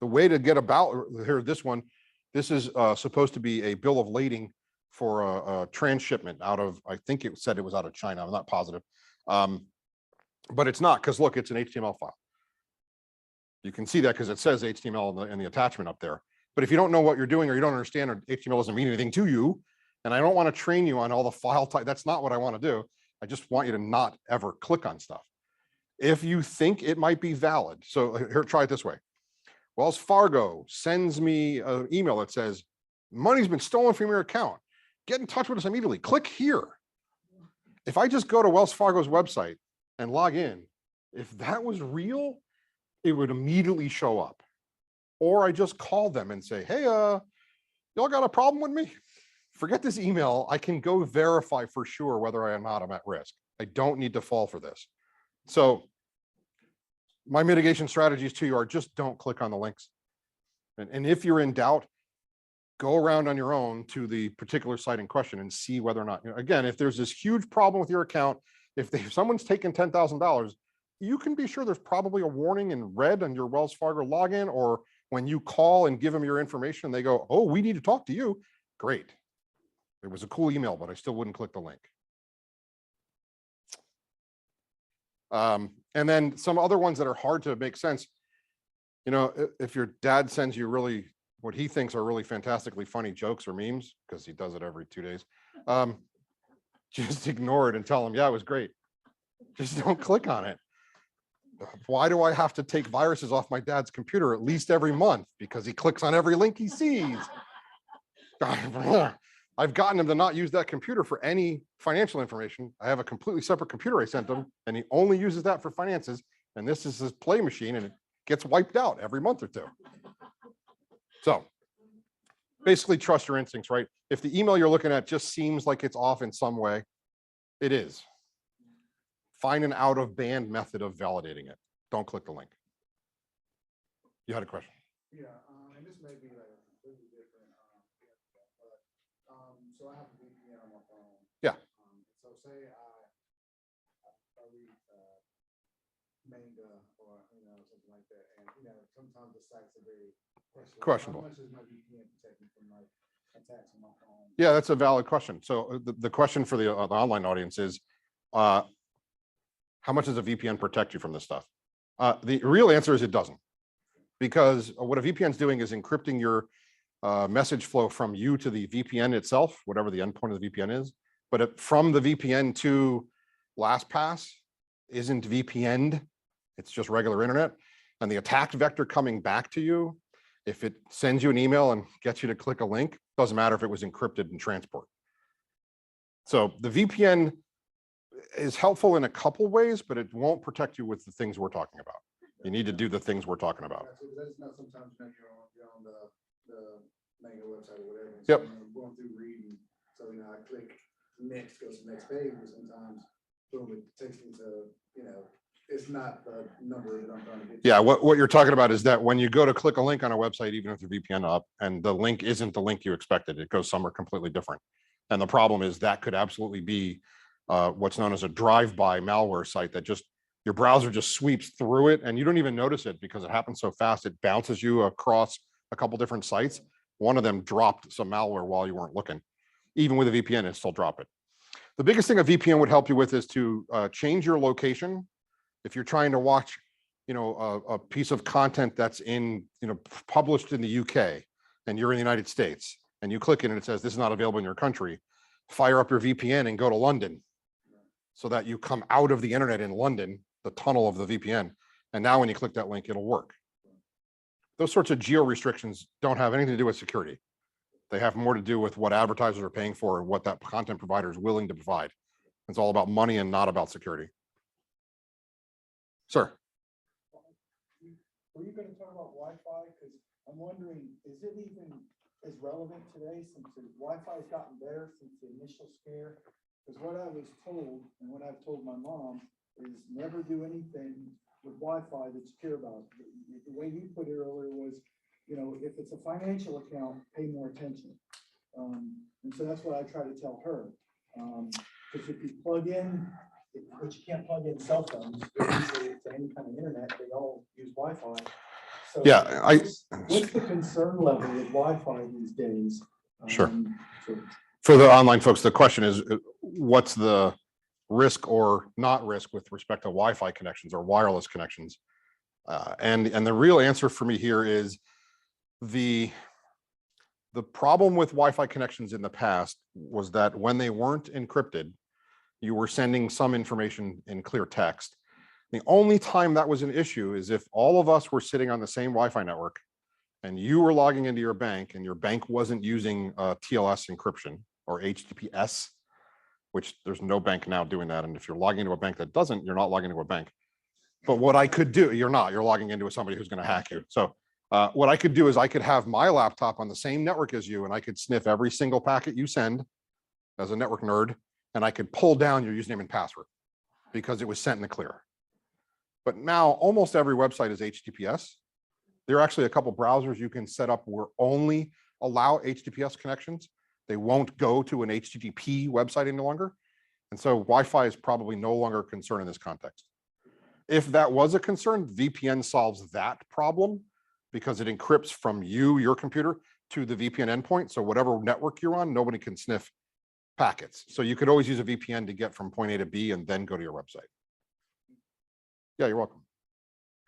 The way to get about here, this is supposed to be a bill of lading for a transshipment out of, I think it said it was out of China. I'm not positive. But it's not, because look, it's an HTML file. You can see that because it says HTML in the attachment up there. But if you don't know what you're doing, or you don't understand, or HTML doesn't mean anything to you, and I don't want to train you on all the file type, that's not what I want to do. I just want you to not ever click on stuff. If you think it might be valid. So here, try it this way. Wells Fargo sends me an email that says, money's been stolen from your account. Get in touch with us immediately. Click here. If I just go to Wells Fargo's website and log in, if that was real, it would immediately show up. Or I just call them and say, hey, y'all got a problem with me? Forget this email. I can go verify for sure whether I am not, I'm at risk. I don't need to fall for this. So my mitigation strategies to you are just don't click on the links. And if you're in doubt, go around on your own to the particular site in question and see whether or not, again, if there's this huge problem with your account, if someone's taken $10,000, you can be sure there's probably a warning in red on your Wells Fargo login, or when you call and give them your information, they go, oh, we need to talk to you. Great. It was a cool email, but I still wouldn't click the link. And then some other ones that are hard to make sense. If your dad sends you really what he thinks are really fantastically funny jokes or memes, because he does it every 2 days, just ignore it and tell him, yeah, it was great. Just don't click on it. Why do I have to take viruses off my dad's computer at least every month? Because he clicks on every link he sees. I've gotten him to not use that computer for any financial information. I have a completely separate computer I sent him, and he only uses that for finances. And this is his play machine, and gets wiped out every month or two. So basically trust your instincts, right? If the email you're looking at just seems like it's off in some way, it is. Find an out of band method of validating it. Don't click the link. You had a question. Yeah, and this may be like a completely different, but, so I have a VPN on my phone. Yeah. So say I read, manga or, something like that, and, sometimes the sites are very questionable. Questionable. How much is my VPN protecting from like attacks on my phone? Yeah, that's a valid question. So the question for the online audience is, how much does a VPN protect you from this stuff? The real answer is it doesn't, because what a VPN is doing is encrypting your message flow from you to the VPN itself, whatever the endpoint of the VPN is. But from the VPN to LastPass isn't VPN'd, it's just regular internet. And the attack vector coming back to you, if it sends you an email and gets you to click a link, doesn't matter if it was encrypted in transport. So the VPN is helpful in a couple ways, but it won't protect you with the things we're talking about. You need to do the things we're talking about. That's not sometimes you're on the manga website or whatever. Yep. Going through reading, so I click next, goes to the next page, but sometimes boom, it takes me to, it's not the number that I'm trying to get. Yeah, what you're talking about is that when you go to click a link on a website, even if the VPN up and the link isn't the link you expected, it goes somewhere completely different. And the problem is that could absolutely be what's known as a drive-by malware site that just your browser just sweeps through it and you don't even notice it because it happens so fast. It bounces you across a couple different sites. One of them dropped some malware while you weren't looking. Even with a VPN, it still drop it. The biggest thing a VPN would help you with is to change your location. If you're trying to watch, a piece of content that's published in the UK and you're in the United States and you click it and it says this is not available in your country, fire up your VPN and go to London so that you come out of the internet in London, the tunnel of the VPN. And now when you click that link, it'll work. Those sorts of geo restrictions don't have anything to do with security. They have more to do with what advertisers are paying for and what that content provider is willing to provide. It's all about money and not about security. Sir. Were you going to talk about Wi-Fi? Because I'm wondering, is it even as relevant today since the Wi-Fi has gotten better since the initial scare? Because what I was told and what I've told my mom is never do anything with Wi-Fi that you care about. The way you put it earlier was, if it's a financial account, pay more attention. And so that's what I try to tell her. Because if you plug in, but you can't plug in cell phones to any kind of internet, they all use Wi-Fi. So Yeah, what's the concern level with Wi-Fi these days? Sure. For the online folks, the question is, what's the risk or not risk with respect to Wi-Fi connections or wireless connections? And the real answer for me here is the problem with Wi-Fi connections in the past was that when they weren't encrypted, you were sending some information in clear text. The only time that was an issue is if all of us were sitting on the same Wi-Fi network and you were logging into your bank and your bank wasn't using TLS encryption or HTTPS, which there's no bank now doing that. And if you're logging into a bank that doesn't, you're not logging into a bank. But what I could do, you're logging into somebody who's going to hack you. So what I could do is I could have my laptop on the same network as you, and I could sniff every single packet you send as a network nerd, and I could pull down your username and password because it was sent in the clear. But now almost every website is HTTPS. There are actually a couple browsers you can set up where only allow HTTPS connections. They won't go to an HTTP website any longer. And so Wi-Fi is probably no longer a concern in this context. If that was a concern, VPN solves that problem because it encrypts from your computer to the VPN endpoint. So whatever network you're on, nobody can sniff packets. So you could always use a VPN to get from point A to B and then go to your website. Yeah, you're welcome.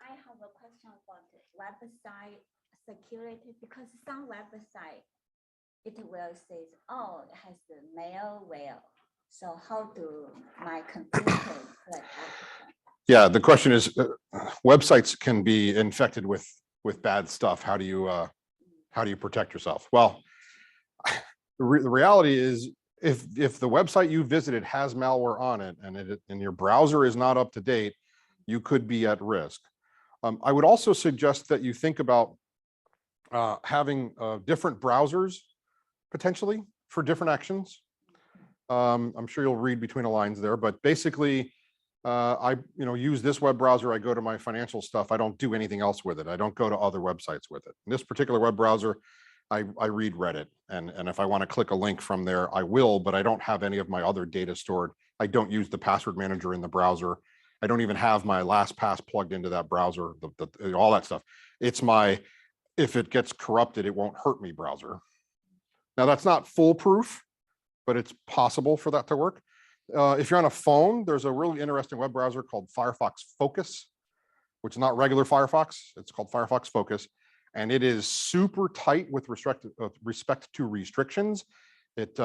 I have a question about website security because some website, it will say, oh, it has the malware. So how do my computer collect that? Yeah, the question is, websites can be infected with bad stuff. How do you protect yourself? Well, the reality is, if the website you visited has malware on it and your browser is not up to date, you could be at risk. I would also suggest that you think about having different browsers potentially for different actions. I'm sure you'll read between the lines there, but basically, I use this web browser. I go to my financial stuff. I don't do anything else with it. I don't go to other websites with it. In this particular web browser, I read Reddit, and if I want to click a link from there, I will, but I don't have any of my other data stored. I don't use the password manager in the browser. I don't even have my LastPass plugged into that browser, all that stuff. It's my, if it gets corrupted, it won't hurt me browser. Now that's not foolproof, but it's possible for that to work. If you're on a phone, there's a really interesting web browser called Firefox Focus, which is not regular Firefox. It's called Firefox Focus. And it is super tight with respect to restrictions. It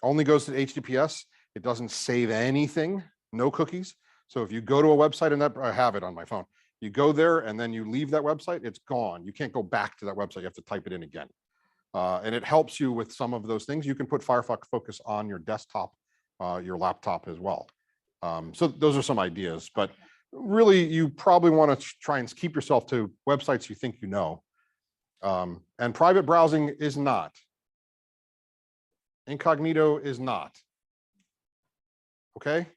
only goes to HTTPS. It doesn't save anything, no cookies. So if you go to a website, and that I have it on my phone, you go there and then you leave that website, it's gone. You can't go back to that website. You have to type it in again. And it helps you with some of those things. You can put Firefox Focus on your desktop, your laptop as well. So those are some ideas, but really you probably want to try and keep yourself to websites you think you know. And private browsing is not. Incognito is not. Okay?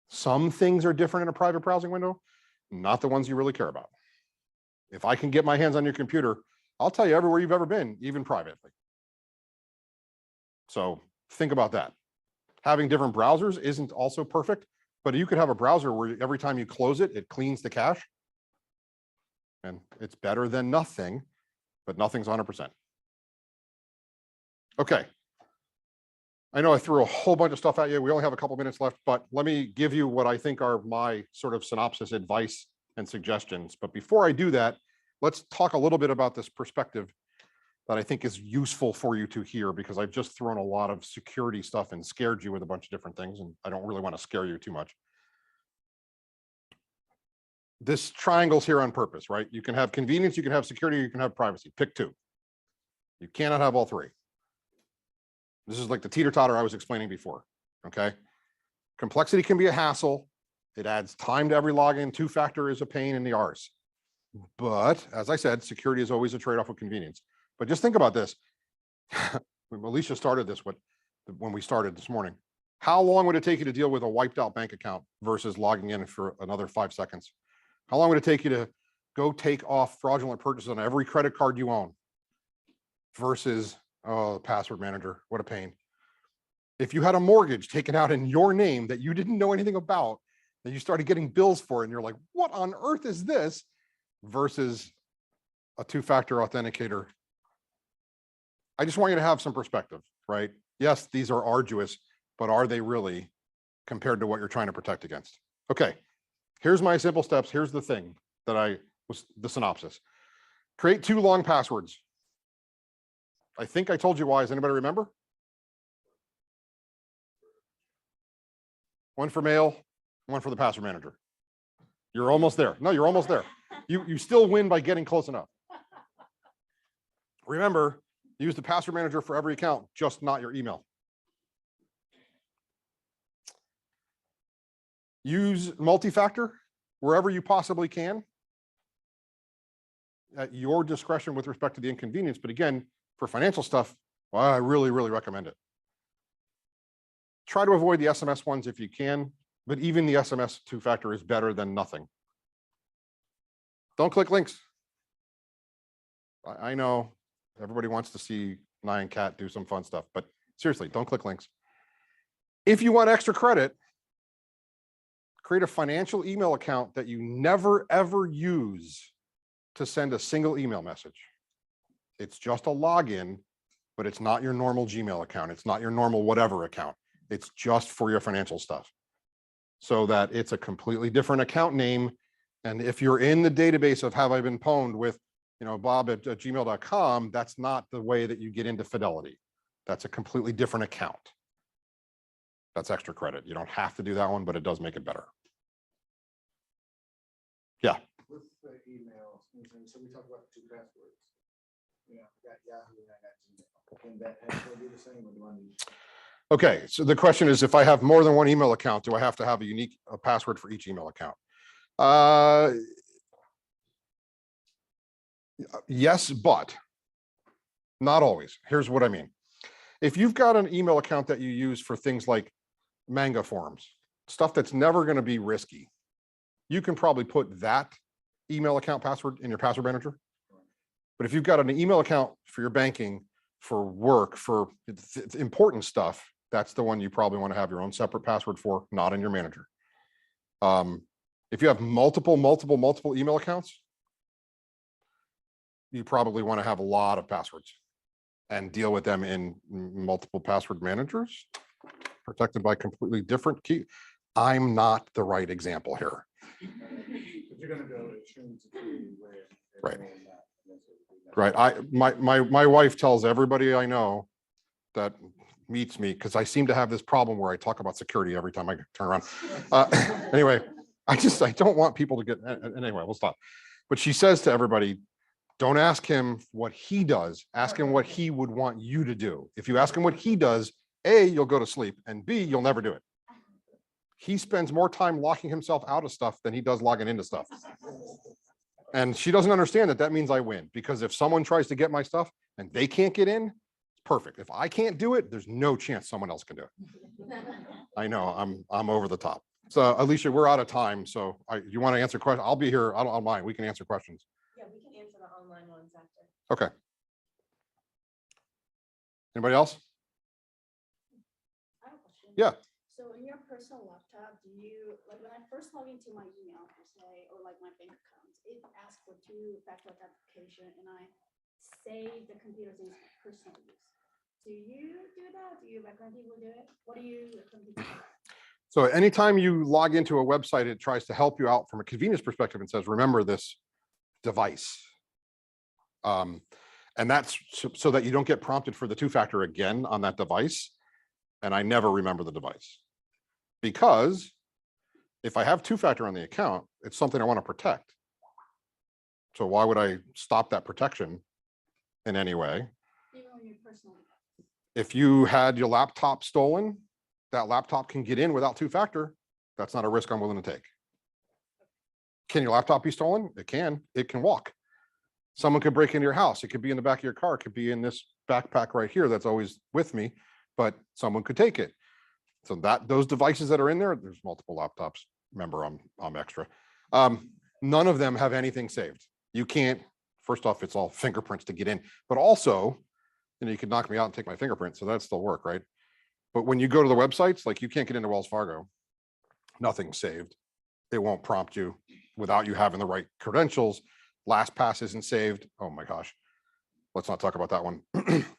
Some things are different in a private browsing window, not the ones you really care about. If I can get my hands on your computer, I'll tell you everywhere you've ever been, even privately. So think about that. Having different browsers isn't also perfect, but you could have a browser where every time you close it, it cleans the cache. And it's better than nothing, but nothing's 100%. Okay. I know I threw a whole bunch of stuff at you. We only have a couple minutes left, but let me give you what I think are my sort of synopsis, advice, and suggestions. But before I do that, let's talk a little bit about this perspective that I think is useful for you to hear, because I've just thrown a lot of security stuff and scared you with a bunch of different things, and I don't really want to scare you too much. This triangle's here on purpose, right? You can have convenience, you can have security, you can have privacy. Pick two. You cannot have all three. This is like the teeter-totter I was explaining before, okay? Complexity can be a hassle. It adds time to every login. Two-factor is a pain in the arse. But as I said, security is always a trade-off with convenience. But just think about this. Alicia started this when we started this morning. How long would it take you to deal with a wiped out bank account versus logging in for another 5 seconds? How long would it take you to go take off fraudulent purchases on every credit card you own versus, oh, password manager, what a pain. If you had a mortgage taken out in your name that you didn't know anything about, and you started getting bills for it, and you're like, what on earth is this? Versus a two-factor authenticator. I just want you to have some perspective, right? Yes, these are arduous, but are they really compared to what you're trying to protect against? Okay, here's my simple steps. Here's the thing that was the synopsis. Create 2 long passwords. I think I told you why. Does anybody remember? One for mail, one for the password manager. You're almost there. No, you're almost there. You still win by getting close enough. Remember, use the password manager for every account, just not your email. Use multi-factor wherever you possibly can at your discretion with respect to the inconvenience. But again, for financial stuff, well, I really, really recommend it. Try to avoid the SMS ones if you can, but even the SMS two-factor is better than nothing. Don't click links. I know everybody wants to see Nyan Cat do some fun stuff, but seriously, don't click links. If you want extra credit, create a financial email account that you never, ever use to send a single email message. It's just a login, but it's not your normal Gmail account. It's not your normal whatever account. It's just for your financial stuff, so that it's a completely different account name. And if you're in the database of have I been pwned with, Bob at gmail.com, that's not the way that you get into Fidelity. That's a completely different account. That's extra credit. You don't have to do that one, but it does make it better. Yeah. With the email, so we talked about 2 passwords. I got Yahoo and I got Gmail. Can that actually be the same, or do I need? Okay, so the question is, if I have more than one email account, do I have to have a unique password for each email account? Yes, but not always. Here's what I mean. If you've got an email account that you use for things like manga forms, stuff that's never going to be risky, you can probably put that email account password in your password manager. But if you've got an email account for your banking, for work, for important stuff, that's the one you probably want to have your own separate password for, not in your manager. If you have multiple email accounts, you probably want to have a lot of passwords and deal with them in multiple password managers, protected by completely different key. I'm not the right example here. But you're gonna go extreme security where. they're Right. doing that, and that's what we- Right. My wife tells everybody I know that meets me, because I seem to have this problem where I talk about security every time I turn around. Anyway, I don't want people to get, anyway, we'll stop. But she says to everybody, don't ask him what he does, ask him what he would want you to do. If you ask him what he does, A, you'll go to sleep, and B, you'll never do it. He spends more time locking himself out of stuff than he does logging into stuff. And she doesn't understand that means I win, because if someone tries to get my stuff and they can't get in, perfect. If I can't do it, there's no chance someone else can do it. I know I'm over the top. So Alicia, we're out of time. So you want to answer questions? I'll be here. I don't mind. We can answer questions. Yeah, we can answer the online ones after. Okay. Anybody else? I have a question. Yeah. So in your personal laptop, do you, like when I first log into my email per se, or like my bank accounts, it asks for two-factor authentication and I save the computer things for personal use. Do you do that? Do you recommend people do it? What do you recommend people do? So anytime you log into a website, it tries to help you out from a convenience perspective and says, remember this device. And that's so that you don't get prompted for the two-factor again on that device. And I never remember the device, because if I have two-factor on the account, it's something I want to protect. So why would I stop that protection in any way? Even on your personal device? If you had your laptop stolen, that laptop can get in without two-factor. That's not a risk I'm willing to take. Can your laptop be stolen? It can walk. Someone could break into your house. It could be in the back of your car. It could be in this backpack right here that's always with me, but someone could take it. So those devices that are in there, there's multiple laptops. Remember, I'm extra. None of them have anything saved. You can't, first off, it's all fingerprints to get in, but also, you could knock me out and take my fingerprint. So that'd still work, right? But when you go to the websites, like you can't get into Wells Fargo, nothing's saved. It won't prompt you without you having the right credentials. LastPass isn't saved. Oh my gosh. Let's not talk about that one.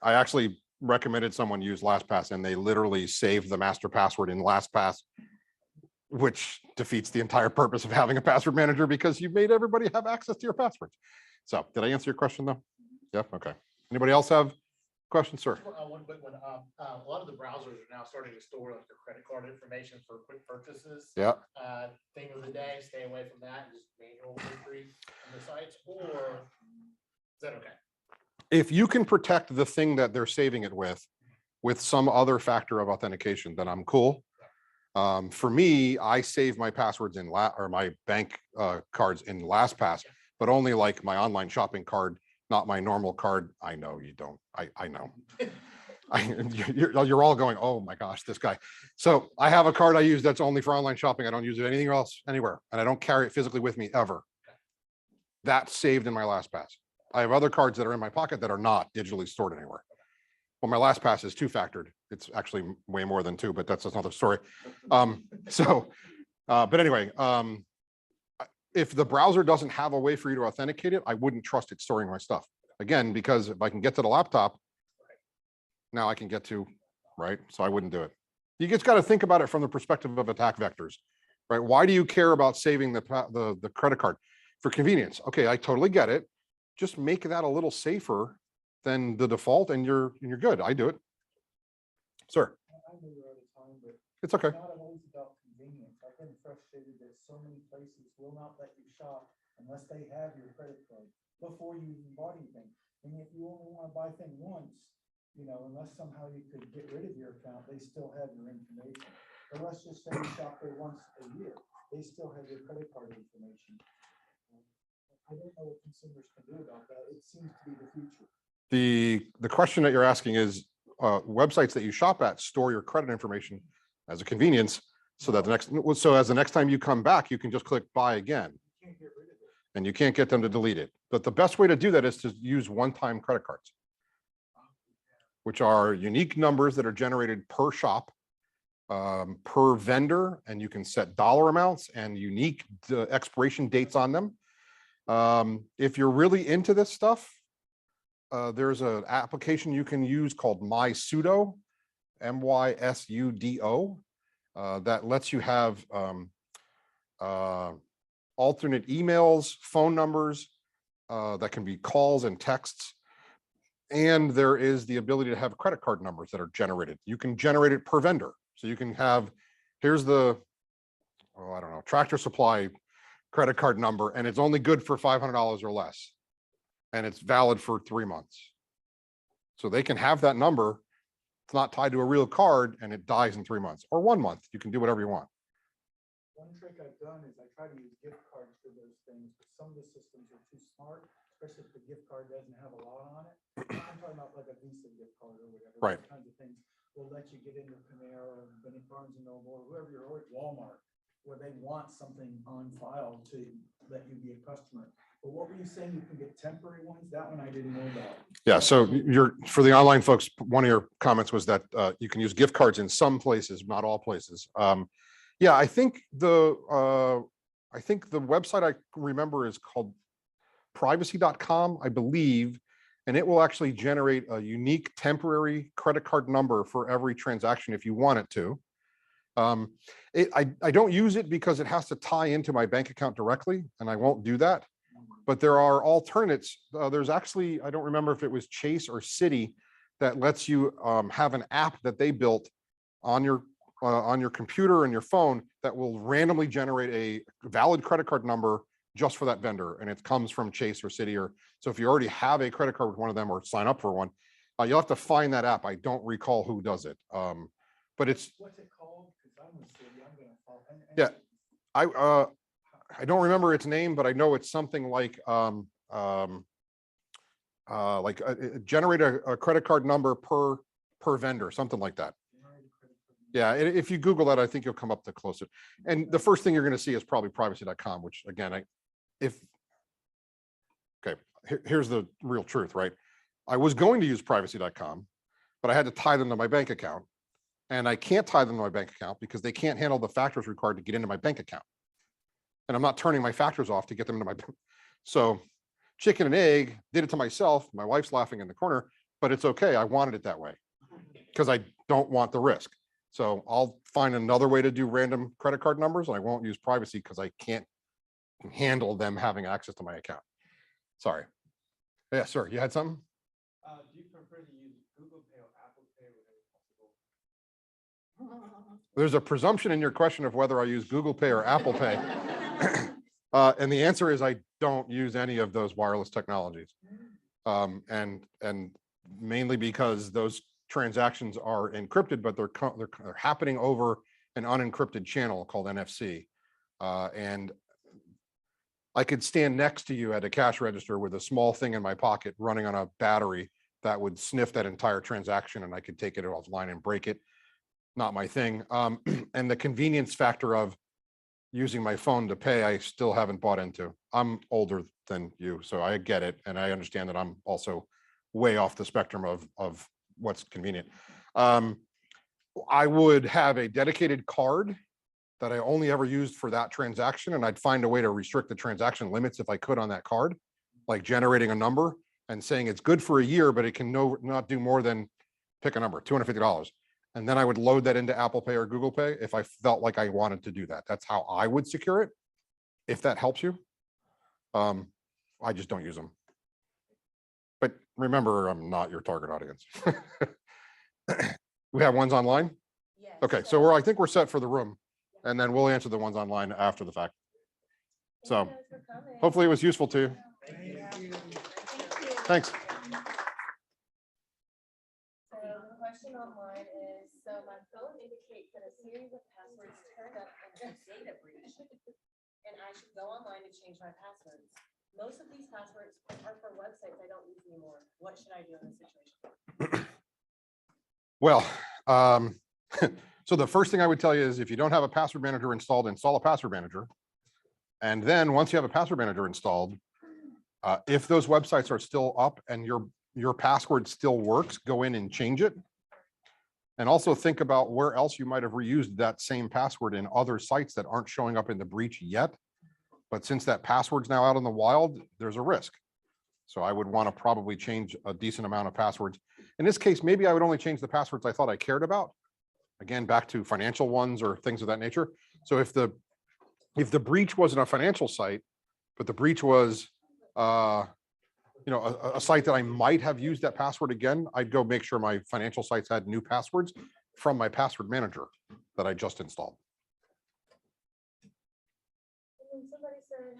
I actually recommended someone use LastPass and they literally saved the master password in LastPass, which defeats the entire purpose of having a password manager, because you made everybody have access to your passwords. So did I answer your question though? Yeah, okay. Anybody else have questions, sir? One quick one. A lot of the browsers are now starting to store like their credit card information for quick purchases. Yeah. Thing of the day, stay away from that and just manual entry on the sites, or is that okay? If you can protect the thing that they're saving it with some other factor of authentication, then I'm cool. For me, I save my passwords in my bank cards in LastPass, but only like my online shopping card, not my normal card. I know you don't. I know. You're all going, oh my gosh, this guy. So I have a card I use that's only for online shopping. I don't use it anything else anywhere, and I don't carry it physically with me ever. That's saved in my LastPass. I have other cards that are in my pocket that are not digitally stored anywhere. Well, my LastPass is two-factored. It's actually way more than two, but that's another story. But anyway, if the browser doesn't have a way for you to authenticate it, I wouldn't trust it storing my stuff. Again, because if I can get to the laptop, now I can get to, right? So I wouldn't do it. You just got to think about it from the perspective of attack vectors, right? Why do you care about saving the credit card? For convenience. Okay, I totally get it. Just make that a little safer than the default and you're good. I do it. Sir. I know you're out of time, but It's okay. it's not always about convenience. I've been frustrated that so many places will not let you shop unless they have your credit card before you even bought anything. And if you only want to buy thing once, unless somehow you could get rid of your account, they still have your information. Or let's just say you shop there once a year, they still have your credit card information. I don't know what consumers can do about that. It seems to be the future. The question that you're asking is websites that you shop at store your credit information as a convenience so that the next time you come back, you can just click buy again. You can't get rid of it. And you can't get them to delete it. But the best way to do that is to use one-time credit cards, which are unique numbers that are generated per shop, per vendor, and you can set dollar amounts and unique expiration dates on them. If you're really into this stuff, there's an application you can use called MySudo, MySudo, that lets you have alternate emails, phone numbers, that can be calls and texts. And there is the ability to have credit card numbers that are generated. You can generate it per vendor. So you can have, here's the, I don't know, Tractor Supply credit card number, and it's only good for $500 or less. And it's valid for 3 months. So they can have that number. It's not tied to a real card and it dies in 3 months or 1 month. You can do whatever you want. One trick I've done is I try to use gift cards for those things, but some of the systems are too smart, especially if the gift card doesn't have a lot on it. I'm talking about like a Visa gift card or whatever. Right. Those kinds of things will let you get into Panera or Barnes and Noble or whoever you're at, Walmart, where they want something on file to let you be a customer. But what were you saying? You can get temporary ones? That one I didn't know about. Yeah, so for the online folks, one of your comments was that you can use gift cards in some places, not all places. Yeah, I think the website I remember is called privacy.com, I believe, and it will actually generate a unique temporary credit card number for every transaction if you want it to. I don't use it because it has to tie into my bank account directly, and I won't do that. But there are alternates. There's actually, I don't remember if it was Chase or Citi that lets you have an app that they built on your computer and your phone that will randomly generate a valid credit card number just for that vendor. And it comes from Chase or Citi. Or so if you already have a credit card with one of them or sign up for one, you'll have to find that app. I don't recall who does it. But it's, What's it called? Because I'm with City, I'm gonna follow. Yeah. I don't remember its name, but I know it's something like generate a credit card number per vendor, something like that. Yeah, if you Google that, I think you'll come up to closer. And the first thing you're going to see is probably privacy.com, which again, here's the real truth, right? I was going to use privacy.com, but I had to tie them to my bank account. And I can't tie them to my bank account because they can't handle the factors required to get into my bank account. And I'm not turning my factors off to get them into my bank. So chicken and egg, did it to myself. My wife's laughing in the corner, but it's okay. I wanted it that way because I don't want the risk. So I'll find another way to do random credit card numbers, and I won't use privacy because I can't handle them having access to my account. Sorry. Yeah, sir, you had something? Do you prefer to use Google Pay or Apple Pay? Whatever? There's a presumption in your question of whether I use Google Pay or Apple Pay. And the answer is I don't use any of those wireless technologies. And mainly because those transactions are encrypted, but they're happening over an unencrypted channel called NFC. And I could stand next to you at a cash register with a small thing in my pocket running on a battery that would sniff that entire transaction, and I could take it offline and break it. Not my thing. And the convenience factor of using my phone to pay, I still haven't bought into. I'm older than you, so I get it. And I understand that I'm also way off the spectrum of what's convenient. I would have a dedicated card that I only ever used for that transaction. And I'd find a way to restrict the transaction limits if I could on that card, like generating a number and saying it's good for a year, but it can not do more than pick a number, $250. And then I would load that into Apple Pay or Google Pay if I felt like I wanted to do that. That's how I would secure it, if that helps you. I just don't use them. But remember, I'm not your target audience. We have ones online? Yes. Okay, so I think we're set for the room, and then we'll answer the ones online after the fact. So Thank you guys for coming. hopefully it was useful to you. Thanks. So the question online is, so my phone indicates that a series of passwords turned up in a data breach, and I should go online to change my passwords. most of these passwords are for websites I don't use anymore. What should I do in this situation? Well, so the first thing I would tell you is if you don't have a password manager installed, install a password manager. And then once you have a password manager installed, if those websites are still up and your password still works, go in and change it. And also think about where else you might have reused that same password in other sites that aren't showing up in the breach yet. But since that password's now out in the wild, there's a risk. So I would want to probably change a decent amount of passwords. In this case, maybe I would only change the passwords I thought I cared about. Again, back to financial ones or things of that nature. So if the breach wasn't a financial site, but the breach was a site that I might have used that password again, I'd go make sure my financial sites had new passwords from my password manager that I just installed. And then somebody said,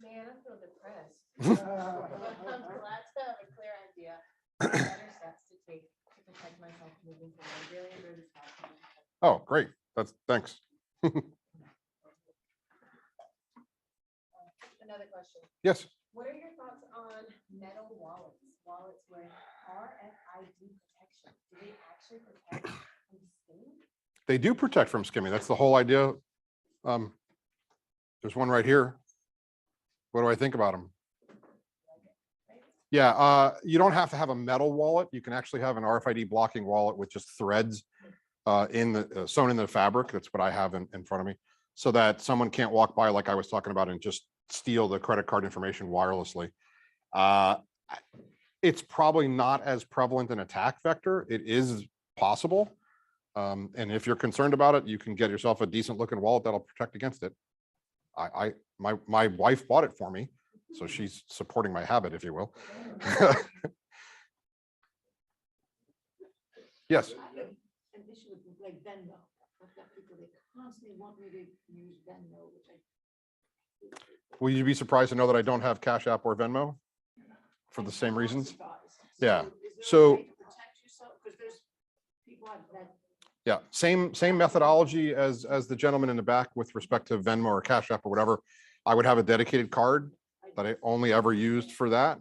man, I feel depressed. I'm glad to have a clear idea of better steps to take to protect myself moving forward. Really enjoyed this talk. Oh, great. Thanks. Another question. Yes. What are your thoughts on metal wallets? Wallets with RFID protection. Do they actually protect from skimming? They do protect from skimming. That's the whole idea. There's one right here. What do I think about them? Yeah, you don't have to have a metal wallet. You can actually have an RFID blocking wallet with just threads sewn in the fabric. That's what I have in front of me, so that someone can't walk by like I was talking about and just steal the credit card information wirelessly. It's probably not as prevalent an attack vector. It is possible. And if you're concerned about it, you can get yourself a decent looking wallet that'll protect against it. My wife bought it for me, so she's supporting my habit, if you will. Yes. I have an issue with like Venmo. I've got people that constantly want me to use Venmo, which Will you be surprised to know that I don't have Cash App or Venmo for the same reasons? Yeah. So because there's people that. Yeah, same methodology as the gentleman in the back with respect to Venmo or Cash App or whatever. I would have a dedicated card that I only ever used for that.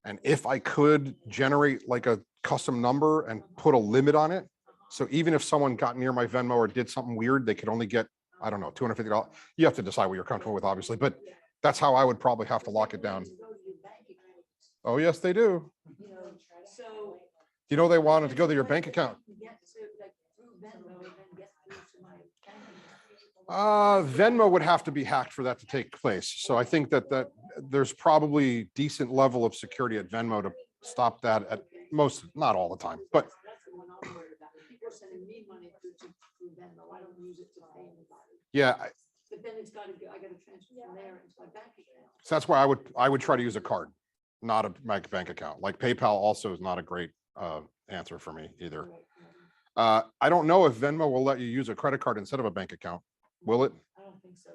And if I could generate like a custom number and put a limit on it, so even if someone got near my Venmo or did something weird, they could only get, I don't know, $250. You have to decide what you're comfortable with, obviously, but that's how I would probably have to lock it down. Oh, yes, they do. So. You know, they wanted to go to your bank account. Venmo would have to be hacked for that to take place. So I think that there's probably decent level of security at Venmo to stop that at most, not all the time, but. Yeah. But then it's got to go, I got to transfer from there into my bank account. So that's why I would try to use a card, not a bank account. Like PayPal also is not a great answer for me either. I don't know if Venmo will let you use a credit card instead of a bank account. Will it? I don't think so.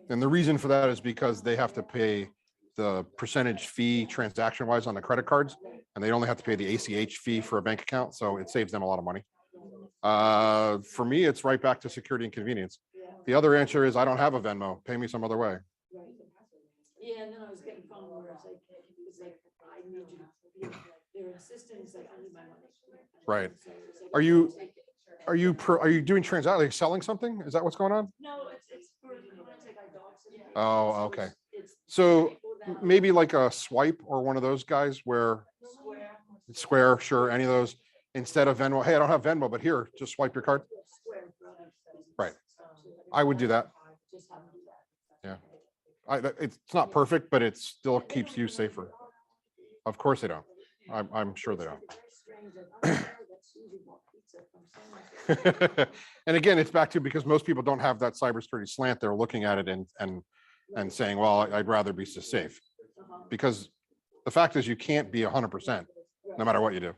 And the reason for that is because they have to pay the percentage fee transaction wise on the credit cards, and they only have to pay the ACH fee for a bank account. So it saves them a lot of money. For me, it's right back to security and convenience. The other answer is I don't have a Venmo. Pay me some other way. Yeah, and then I was getting phone where it's like, I need you. Their insistence, like, I need my money. Right. So it's like, Are you doing transaction, like selling something? Is that what's going on? No, it's for clients like our dogs. Oh, okay. So maybe like a Swipe or one of those guys where Square, sure, any of those instead of Venmo. Hey, I don't have Venmo, but here, just swipe your card. Right. I would do that. Yeah. It's not perfect, but it still keeps you safer. Of course they don't. I'm sure they don't. And again, it's back to because most people don't have that cybersecurity slant. They're looking at it and saying, well, I'd rather be safe. Because the fact is you can't be 100% no matter what you do.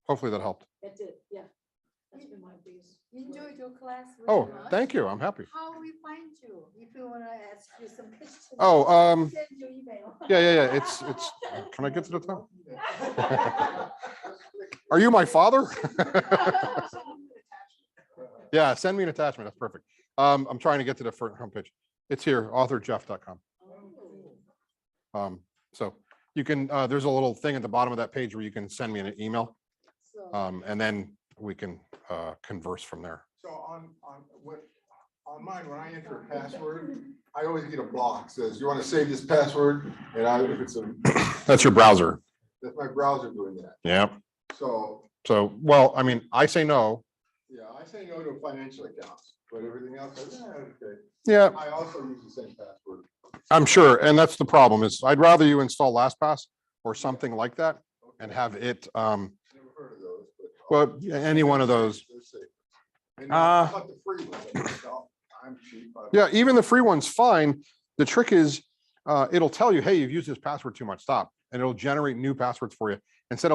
Hopefully that helped. That's it, yeah. That's been my biggest. Enjoyed your class. Oh, thank you. I'm happy. How we find you? If you want to ask you some questions. Oh, Send your email. yeah. It's, can I get to the top? Are you my father? Yeah, send me an attachment. That's perfect. I'm trying to get to the front homepage. It's here, authorjeff.com. So you can, there's a little thing at the bottom of that page where you can send me an email, So, and then we can converse from there. So on mine, when I enter a password, I always get a block, says, you want to save this password? And if it's That's your browser. that's my browser doing that. Yeah. So, Well, I mean, I say no. yeah, I say no to financial accounts, but everything else, okay. Yeah, I also use the same password. I'm sure. And that's the problem is I'd rather you install LastPass or something like that and have it, Never heard of those, but. well, any one of those. They're safe. And how about the free ones? I'm cheap. Yeah, even the free one's fine. The trick is, it'll tell you, hey, you've used this password too much, stop. And it'll generate new passwords for you. Instead of